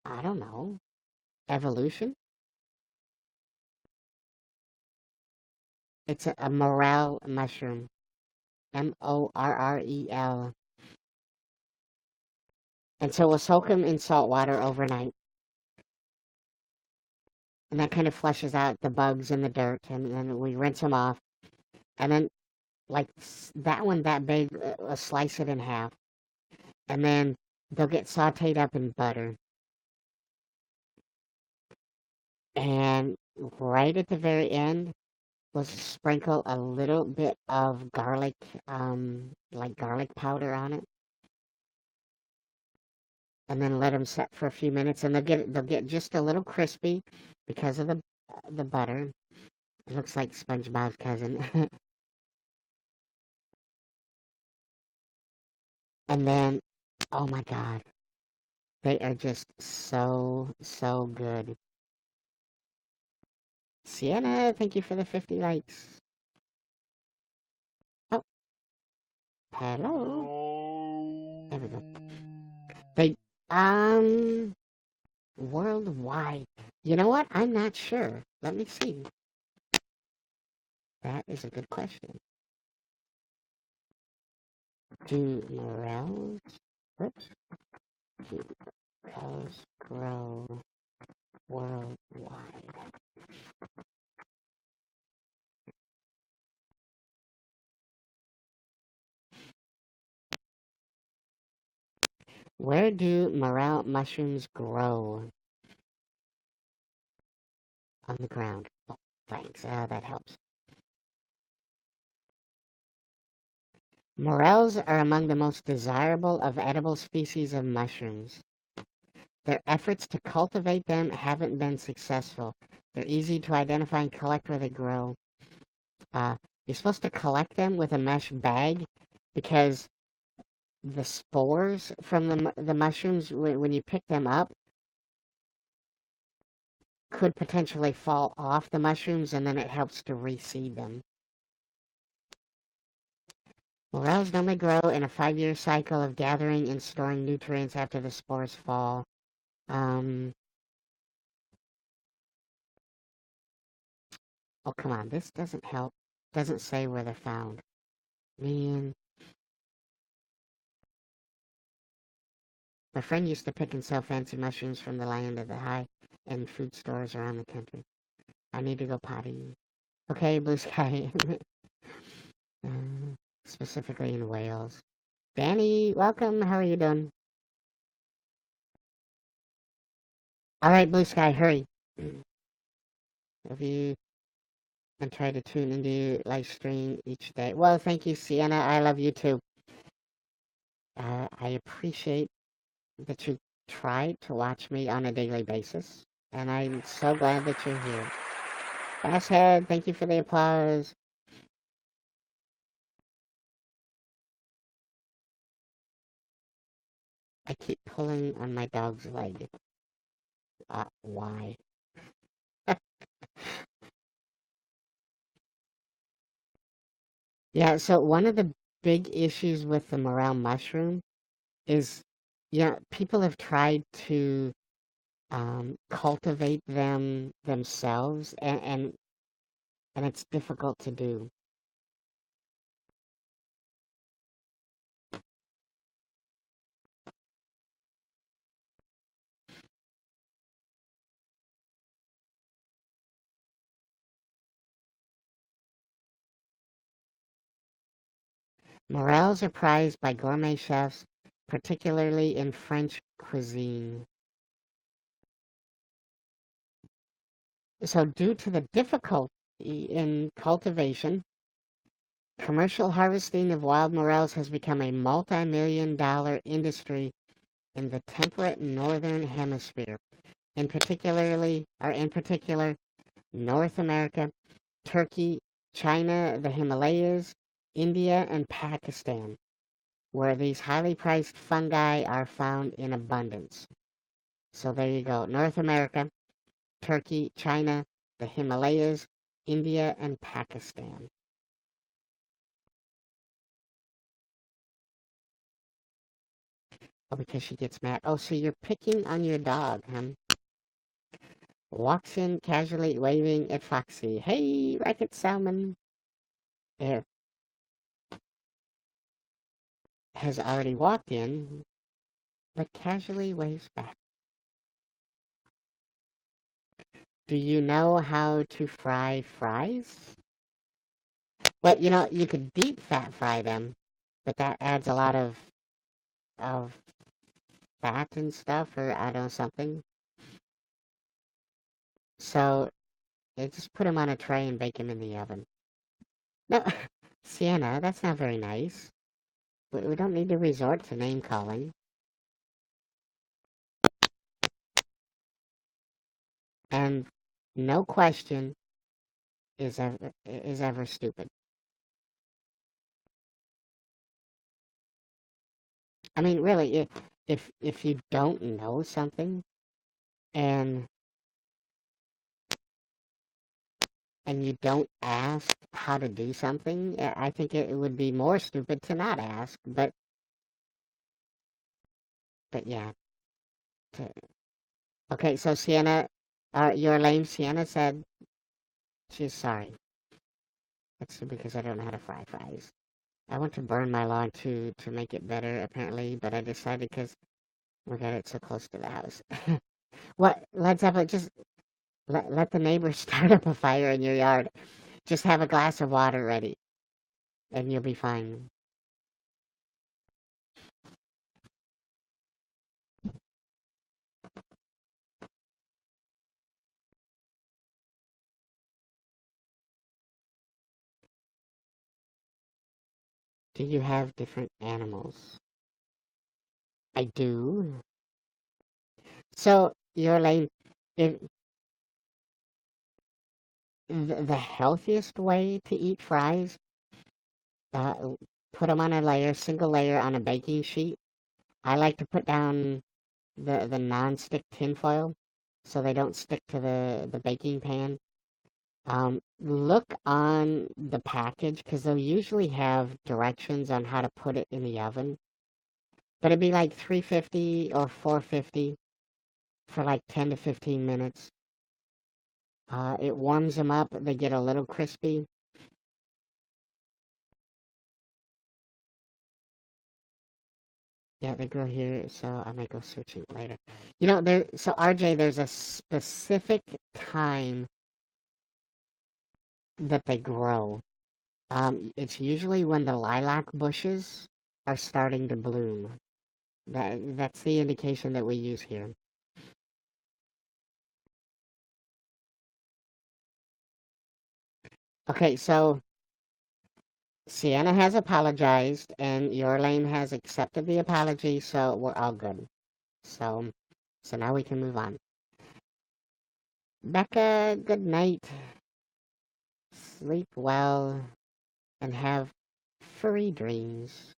I don't know. Evolution? It's a morel mushroom. Morrel. And so we'll soak them in salt water overnight. And that kind of flushes out the bugs in the dirt. And then we rinse them off. And then, like that one that big, we'll slice it in half. And then they'll get sauteed up in butter. And right at the very end, we'll sprinkle a little bit of garlic, like garlic powder on it. And then let them set for a few minutes, and they'll get just a little crispy because of the butter. It looks like SpongeBob's cousin. And then, oh my God, they are just so good. Sienna, thank you for the 50 likes. Oh, hello. There we go. They, um, worldwide. You know what? I'm not sure. Let me see. That is a good question. Do morels, whoops, do morels grow worldwide? Where do morel mushrooms grow? On the ground. Oh, thanks. That helps. Morels are among the most desirable of edible species of mushrooms. Their efforts to cultivate them haven't been successful. They're easy to identify and collect where they grow. Uh, you're supposed to collect them with a mesh bag because the spores from the mushrooms, when you pick them up, could potentially fall off the mushrooms, and then it helps to reseed them. Morels normally grow in a 5-year cycle of gathering and storing nutrients after the spores fall. Um, oh, come on, this doesn't help. Doesn't say where they're found. Man, my friend used to pick and sell fancy mushrooms from the land of the high. in food stores around the country. I need to go potty. Okay, Blue Sky. uh, specifically in Wales. Danny, welcome. How are you doing? All right, Blue Sky, hurry. Have you and try to tune into your live stream each day? Well, thank you, Sienna. I love you too. I appreciate that you try to watch me on a daily basis, and I'm so glad that you're here. Basshead, thank you for the applause. I keep pulling on my dog's leg. Why? Yeah, so one of the big issues with the morel mushroom is, yeah, people have tried to cultivate them themselves, and it's difficult to do. Morels are prized by gourmet chefs, particularly in French cuisine. So, due to the difficulty in cultivation, commercial harvesting of wild morels has become a multi-million-dollar industry in the temperate northern hemisphere, in particular North America, Turkey, China, the Himalayas, India, and Pakistan, where these highly priced fungi are found in abundance. So there you go. North America, Turkey, China, the Himalayas, India, and Pakistan. Oh, because she gets mad. Oh, so you're picking on your dog, huh? Walks in casually waving at Foxy. Hey, Racket Salmon. There. Has already walked in, but casually waves back. Do you know how to fry fries? Well, you could deep fat fry them, but that adds a lot of fat and stuff, or I don't know, something. So just put them on a tray and bake them in the oven. No, Sienna, that's not very nice. We don't need to resort to name calling. And no question is ever stupid. I mean, really, if you don't know something and you don't ask how to do something, I think it would be more stupid to not ask. But yeah. Okay, so Sienna, your lame Sienna said she's sorry. That's because I don't know how to fry fries. I want to burn my lawn to make it better, apparently, but I decided because look at it so close to the house. What? Let's have a just let the neighbors start up a fire in your yard. Just have a glass of water ready, and you'll be fine. Do you have different animals? I do. So you're like, if the healthiest way to eat fries, uh, put them on a layer, single layer on a baking sheet. I like to put down the non-stick tinfoil so they don't stick to the baking pan. Look on the package because they'll usually have directions on how to put it in the oven. But it'd be like 350 or 450 for like 10 to 15 minutes. It warms them up. They get a little crispy. Yeah, they grow here, so I might go searching later. So RJ, there's a specific time that they grow. It's usually when the lilac bushes are starting to bloom. That's the indication that we use here. Okay, so Sienna has apologized, and Your Lane has accepted the apology, so we're all good. So, so now we can move on. Becca, good night. Sleep well and have furry dreams.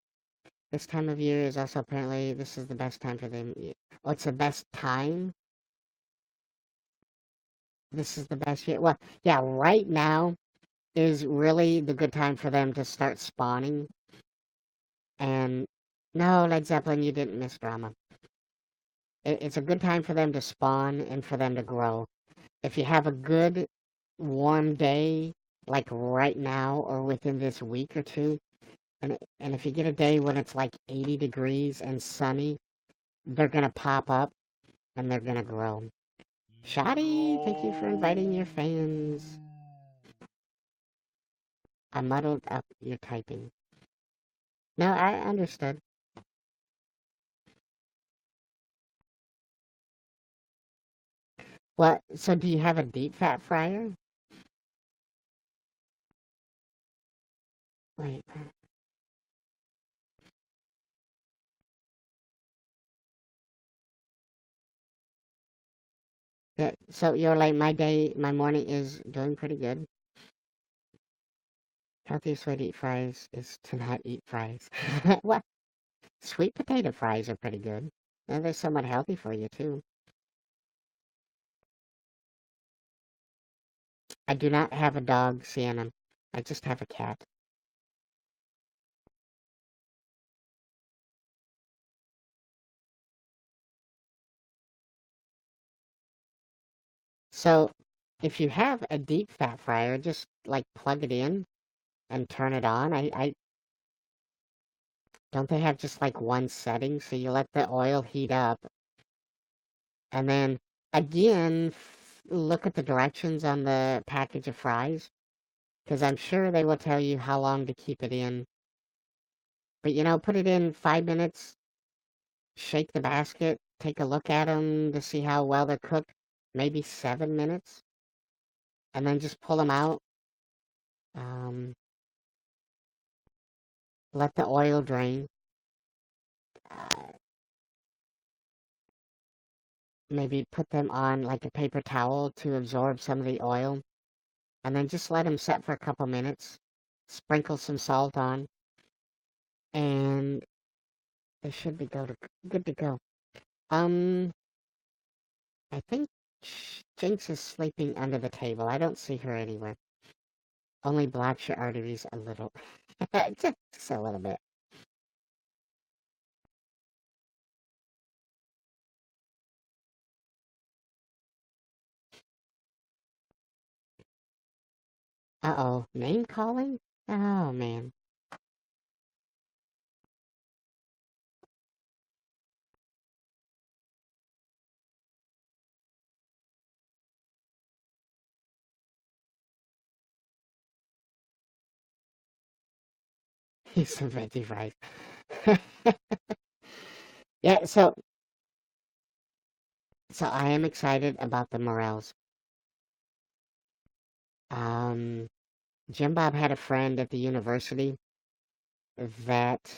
This time of year is also apparently this is the best time for them. Oh, it's the best time. This is the best year. Well, yeah, right now is really the good time for them to start spawning. And no, Led Zeppelin, you didn't miss drama. It's a good time for them to spawn and for them to grow. If you have a good warm day, like right now or within this week or two, and if you get a day when it's like 80 degrees and sunny, they're gonna pop up and they're gonna grow. Shoddy, thank you for inviting your fans. I muddled up your typing. No, I understood. What? So do you have a deep fat fryer? Wait. Yeah, so you're like my morning is doing pretty good. Healthiest way to eat fries is to not eat fries. What? Sweet potato fries are pretty good. And they're somewhat healthy for you too. I do not have a dog, Sienna. I just have a cat. So if you have a deep fat fryer, just like plug it in and turn it on. I don't they have just like one setting, so you let the oil heat up and then again look at the directions on the package of fries because I'm sure they will tell you how long to keep it in. But put it in 5 minutes, shake the basket, take a look at them to see how well they're cooked, maybe 7 minutes, and then just pull them out. Um, let the oil drain. Uh, maybe put them on like a paper towel to absorb some of the oil, and then just let them set for a couple minutes. Sprinkle some salt on, and they should be good to go. Um, I think Jinx is sleeping under the table. I don't see her anywhere. Only blocks your arteries a little. Just a little bit. Uh-oh. Name calling? Oh, man. He's some veggie fries. Yeah, so I am excited about the morels. Um, Jim Bob had a friend at the university that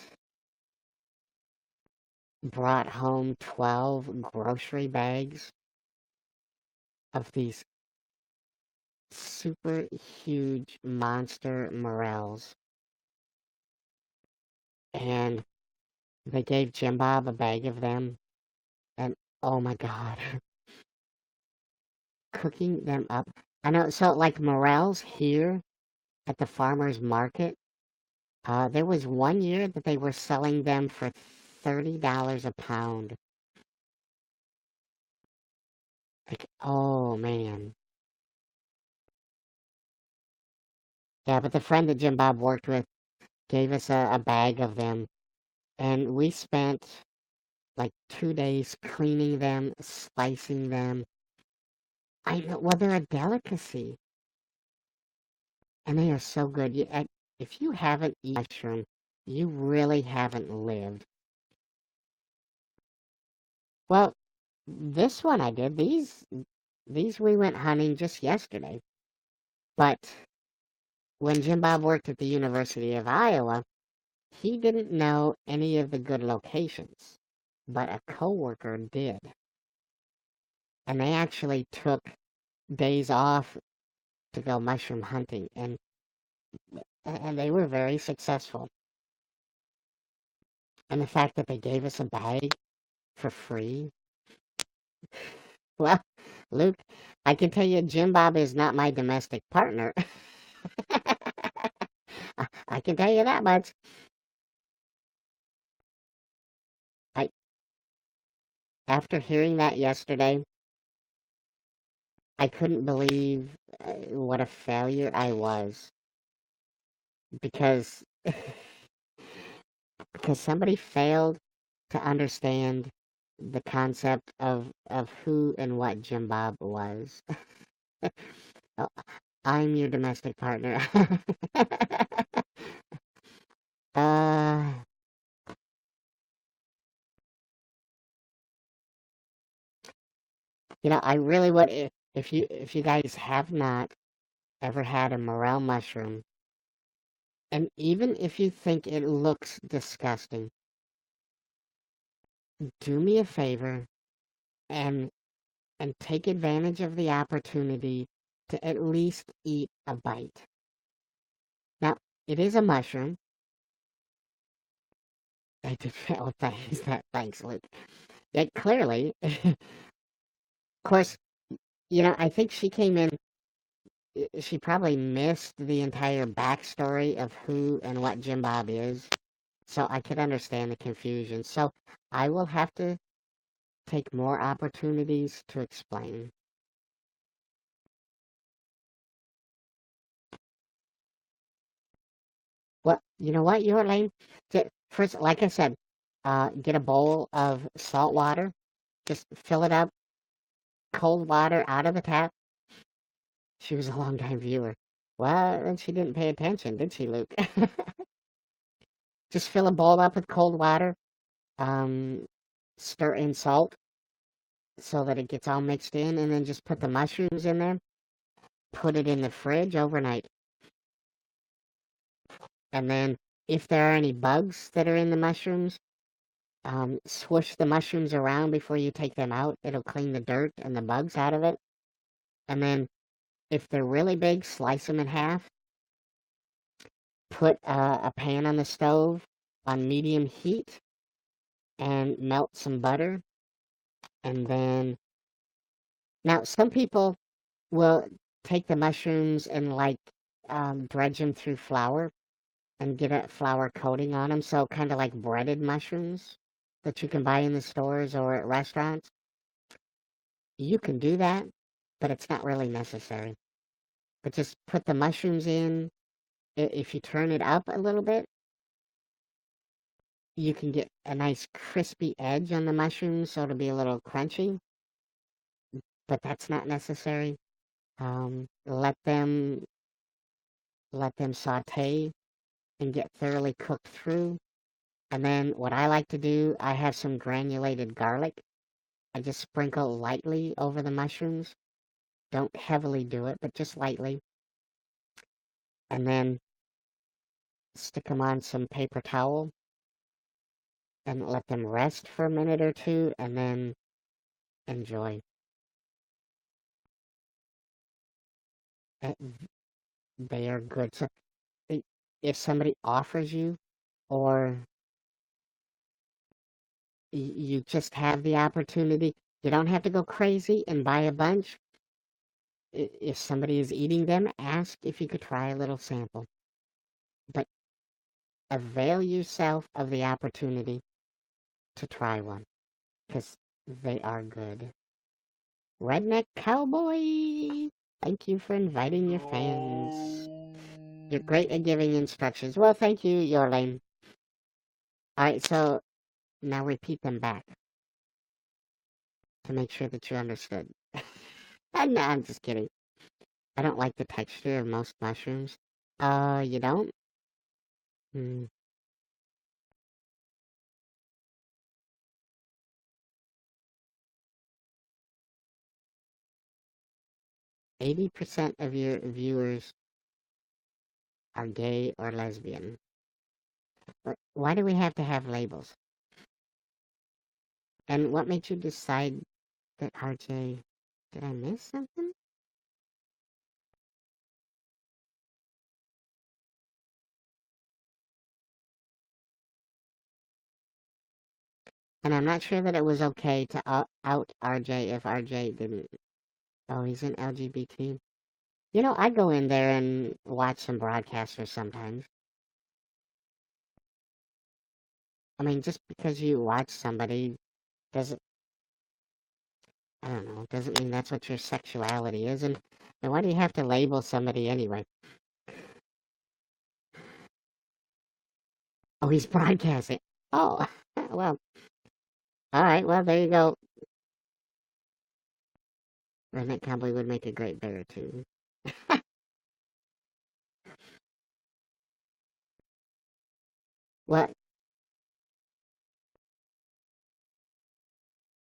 brought home 12 grocery bags of these super huge monster morels. And they gave Jim Bob a bag of them. And oh my God, cooking them up. I know, so like morels here at the farmer's market, there was one year that they were selling them for $30 a pound. Like, oh man. Yeah, but the friend that Jim Bob worked with gave us a bag of them, and we spent like 2 days cleaning them, slicing them. I know, well, they're a delicacy, and they are so good. If you haven't eaten mushroom, you really haven't lived. Well, this one I did. These we went hunting just yesterday. But when Jim Bob worked at the University of Iowa, he didn't know any of the good locations, but a coworker did. And they actually took days off to go mushroom hunting, and they were very successful. And the fact that they gave us a bag for free, well, Luke, I can tell you Jim Bob is not my domestic partner. I can tell you that much. I After hearing that yesterday, I couldn't believe what a failure I was because because somebody failed to understand the concept of who and what Jim Bob was. Oh, I'm your domestic partner. uh, I really would if you guys have not ever had a morel mushroom, and even if you think it looks disgusting, do me a favor and take advantage of the opportunity to at least eat a bite. Now, it is a mushroom. I did oh, thanks, Luke. Yeah, clearly, of course, I think she came in. She probably missed the entire backstory of who and what Jim Bob is, so I could understand the confusion. So I will have to take more opportunities to explain. Well, you know what, you're lame. First, like I said, get a bowl of salt water. Just fill it up, cold water out of the tap. She was a long-time viewer. Well, then she didn't pay attention, did she, Luke? Just fill a bowl up with cold water. Um, Stir in salt so that it gets all mixed in, and then just put the mushrooms in there. Put it in the fridge overnight. And then, if there are any bugs that are in the mushrooms, swoosh the mushrooms around before you take them out. It'll clean the dirt and the bugs out of it. And then, if they're really big, slice them in half. Put a pan on the stove on medium heat and melt some butter. And then, now some people will take the mushrooms and dredge them through flour and get a flour coating on them. So kind of like breaded mushrooms that you can buy in the stores or at restaurants. You can do that, but it's not really necessary. But just put the mushrooms in. If you turn it up a little bit, you can get a nice crispy edge on the mushrooms, so it'll be a little crunchy. But that's not necessary. Let them saute and get thoroughly cooked through. And then what I like to do, I have some granulated garlic. I just sprinkle lightly over the mushrooms. Don't heavily do it, but just lightly. And then stick them on some paper towel and let them rest for a minute or two, and then enjoy. Uh, They are good. So if somebody offers you, or you just have the opportunity, you don't have to go crazy and buy a bunch. If somebody is eating them, ask if you could try a little sample. But avail yourself of the opportunity to try one, because they are good. Redneck Cowboy, thank you for inviting your fans. You're great at giving instructions. Well, thank you, Your Lane. Alright, so now repeat them back. to make sure that you understood. No, I'm just kidding. I don't like the texture of most mushrooms. You don't? Hmm. 80% of your viewers are gay or lesbian. Why do we have to have labels? And what made you decide that RJ? Did I miss something? And I'm not sure that it was okay to out RJ if RJ didn't. Oh, he's an LGBT. You know, I go in there and watch some broadcasters sometimes. I mean, just because you watch somebody doesn't, I don't know, doesn't mean that's what your sexuality is. And why do you have to label somebody anyway? Oh, he's broadcasting. Oh, well, all right. Well, there you go. Redneck Cowboy would make a great bear, too. Well,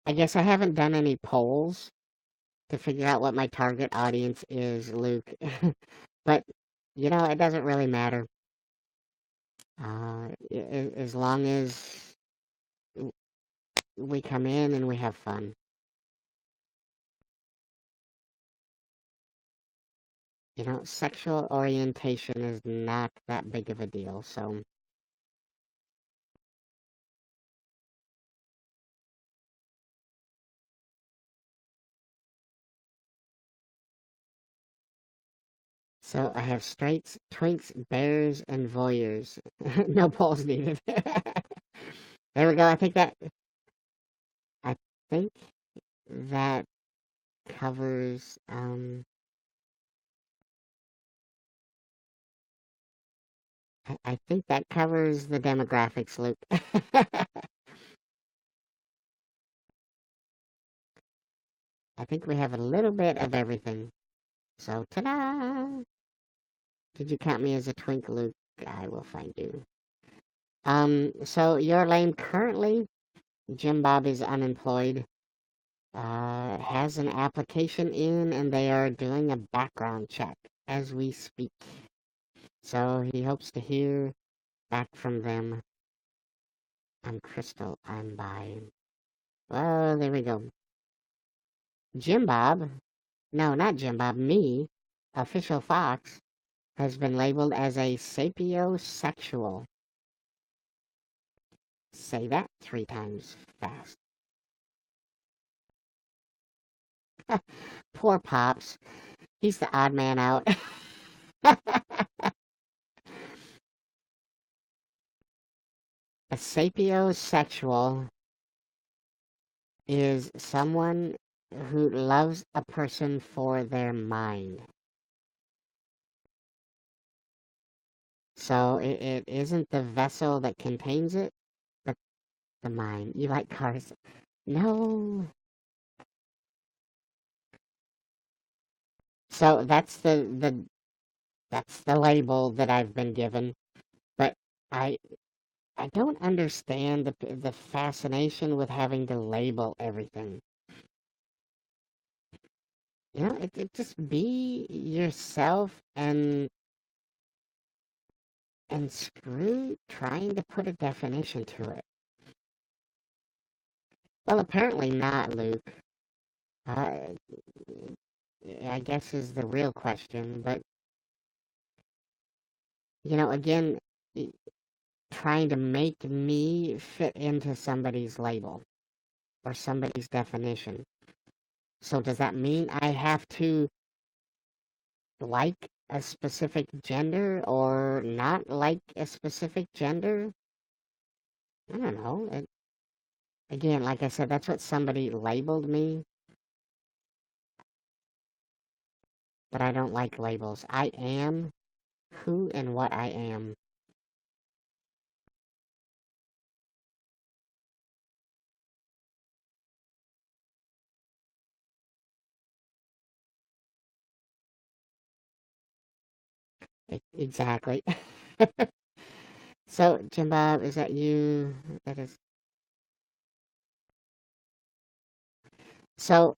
I guess I haven't done any polls to figure out what my target audience is, Luke. But, you know, it doesn't really matter. As long as we come in and we have fun. You know, sexual orientation is not that big of a deal, so I have straights, twinks, bears, and voyeurs. No polls needed. There we go. I think that covers I think that covers the demographics, Luke. I think we have a little bit of everything. So, ta-da! Did you count me as a twink, Luke? I will find you. So you're lame currently. Jim Bob is unemployed. Has an application in, and they are doing a background check as we speak. So he hopes to hear back from them. I'm Crystal. I'm by. Well, there we go. Jim Bob. No, not Jim Bob. Me. Official.Fox has been labeled as a sapiosexual. Say that 3 times fast. Poor Pops. He's the odd man out. A sapiosexual is someone who loves a person for their mind. So it isn't the vessel that contains it, but the mind. You like cars? No. So that's the label that I've been given. But I I don't understand the fascination with having to label everything. You know, it just be yourself and screw trying to put a definition to it. Well, apparently not, Luke. Uh, I guess is the real question. But you know, again, trying to make me fit into somebody's label or somebody's definition. So does that mean I have to like a specific gender or not like a specific gender? I don't know. Again, like I said, that's what somebody labeled me, but I don't like labels. I am who and what I am. Exactly. So, Jim Bob, is that you? That is. So,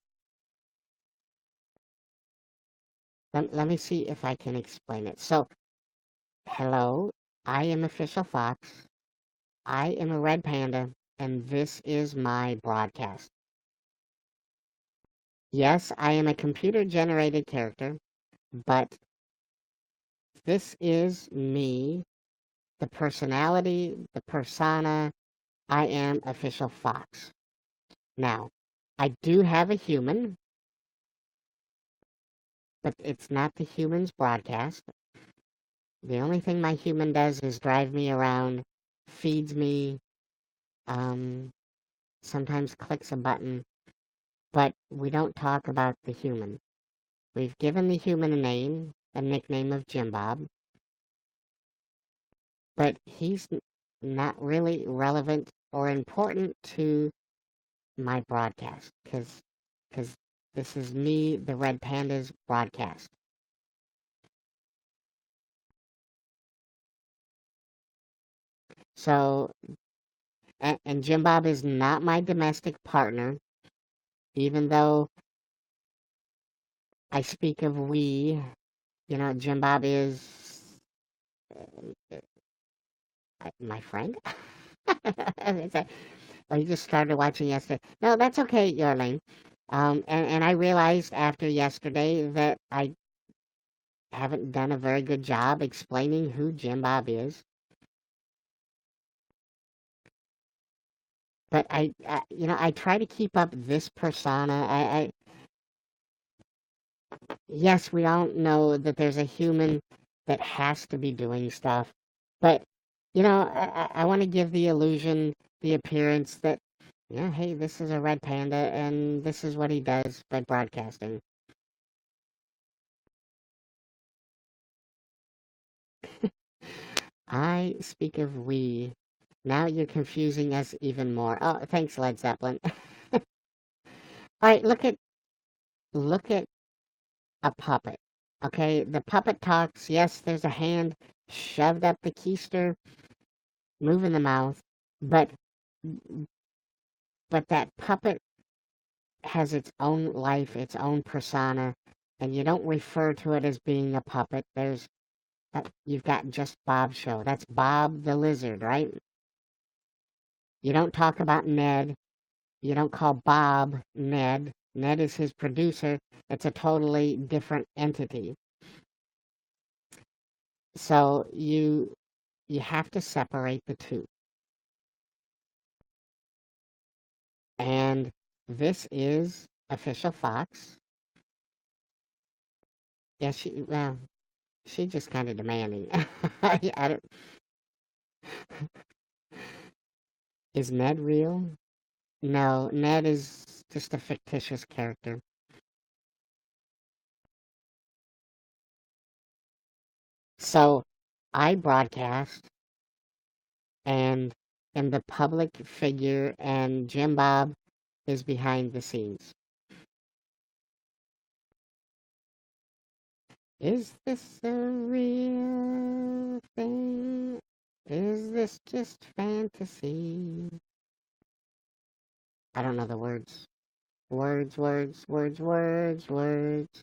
let me see if I can explain it. So, hello, I am Official Fox. I am a red panda, and this is my broadcast. Yes, I am a computer generated character, but this is me, the personality, the persona. I am Official Fox. Now, I do have a human, but it's not the human's broadcast. The only thing my human does is drive me around, feeds me, um, sometimes clicks a button, but we don't talk about the human. We've given the human a name, a nickname of Jim Bob, but he's not really relevant or important to my broadcast because this is me, the Red Panda's broadcast. So, and Jim Bob is not my domestic partner, even though I speak of we. Jim Bob is my friend. Oh, you just started watching yesterday. No, that's okay, Yarlene. And I realized after yesterday that I haven't done a very good job explaining who Jim Bob is. But I try to keep up this persona. Yes, we all know that there's a human that has to be doing stuff, but I want to give the illusion, the appearance that, yeah, hey, this is a red panda, and this is what he does by broadcasting. I speak of we. Now you're confusing us even more. Oh, thanks, Led Zeppelin. All right, look at a puppet. Okay, the puppet talks. Yes, there's a hand shoved up the keister, moving the mouth, but that puppet has its own life, its own persona, and you don't refer to it as being a puppet. You've got Just Bob Show. That's Bob the Lizard, right? You don't talk about Ned. You don't call Bob Ned. Ned is his producer. It's a totally different entity. So you have to separate the two. And this is Official Fox. Yeah, she just kind of demanding. Is Ned real? No, Ned is just a fictitious character. So I broadcast and am the public figure, and Jim Bob is behind the scenes. Is this a real thing? Is this just fantasy? I don't know the words. Words, words, words, words, words.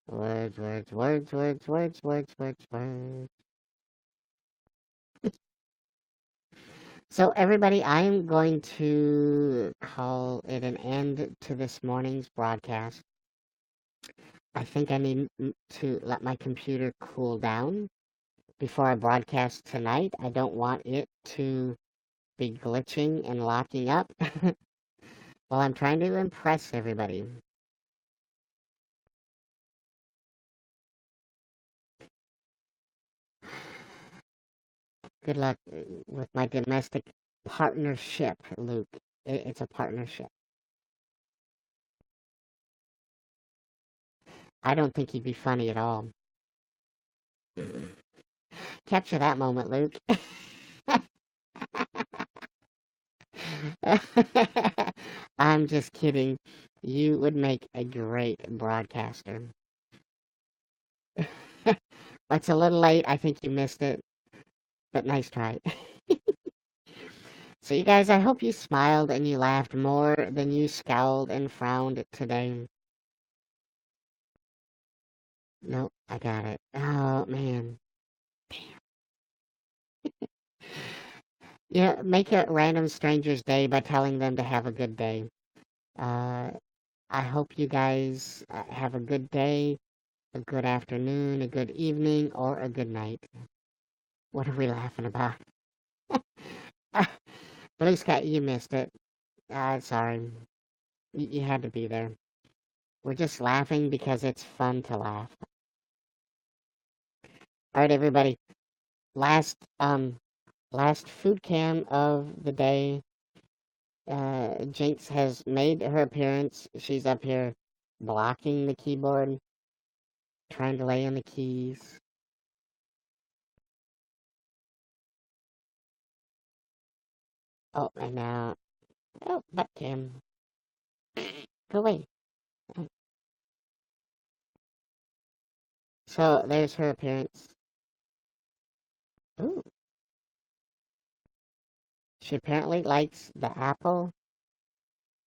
Words, words, words, words, words, words, words, words. So, everybody, I am going to call it an end to this morning's broadcast. I think I need to let my computer cool down before I broadcast tonight. I don't want it to be glitching and locking up while I'm trying to impress everybody. Good luck with my domestic partnership, Luke. It's a partnership. I don't think he'd be funny at all. Capture that moment, Luke. I'm just kidding. You would make a great broadcaster. It's a little late. I think you missed it, but nice try. So you guys, I hope you smiled and you laughed more than you scowled and frowned today. Nope, I got it. Oh, man. Yeah, make a random stranger's day by telling them to have a good day. Uh, I hope you guys have a good day, a good afternoon, a good evening, or a good night. What are we laughing about? Blue Sky, you missed it. Sorry. You had to be there. We're just laughing because it's fun to laugh. Alright, everybody. Last food cam of the day. Jinx has made her appearance. She's up here blocking the keyboard, trying to lay on the keys. Oh, and now, oh, butt cam. Go away. So there's her appearance. Ooh, she apparently likes the apple,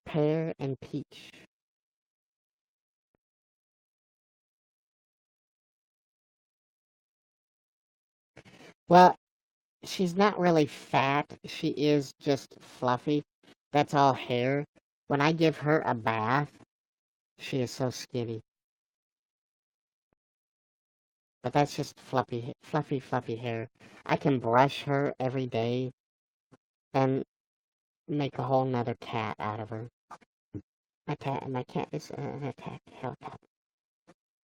pear, and peach. Well, she's not really fat. She is just fluffy. That's all hair. When I give her a bath, she is so skinny. But that's just fluffy hair. I can brush her every day and make a whole nother cat out of her. My cat is an attack helicopter.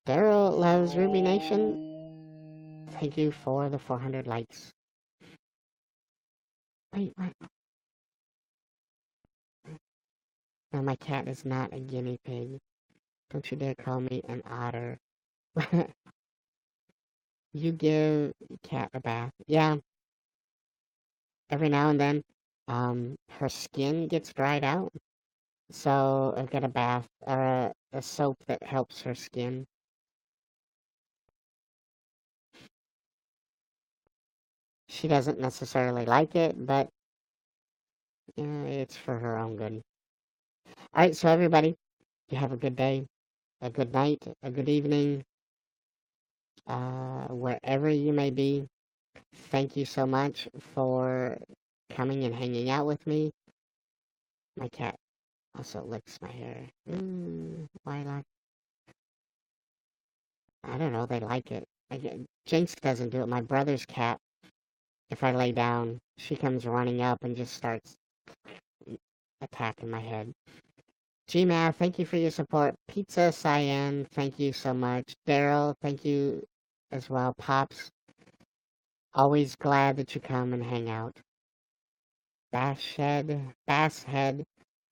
Daryl loves Ruby Nation. Thank you for the 400 likes. Wait, what? No, my cat is not a guinea pig. Don't you dare call me an otter. You give cat a bath. Yeah, every now and then, her skin gets dried out. So I've got a bath, or a soap that helps her skin. She doesn't necessarily like it, but it's for her own good. Alright, so everybody, you have a good day, a good night, a good evening, wherever you may be. Thank you so much for coming and hanging out with me. My cat also licks my hair. Why like? I don't know, they like it. Jinx doesn't do it. My brother's cat, if I lay down, she comes running up and just starts attacking my head. Gmath, thank you for your support. Pizza Cyan, thank you so much. Daryl, thank you as well. Pops, always glad that you come and hang out. Basshead,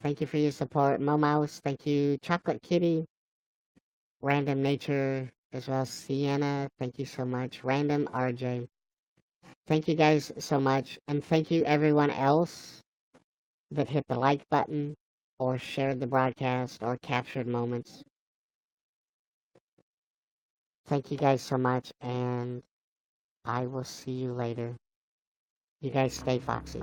thank you for your support. Momouse, thank you. Chocolate Kitty, Random Nature, as well. Sienna, thank you so much. Random RJ, thank you guys so much. And thank you everyone else that hit the like button or shared the broadcast or captured moments. Thank you guys so much, and I will see you later. You guys stay foxy.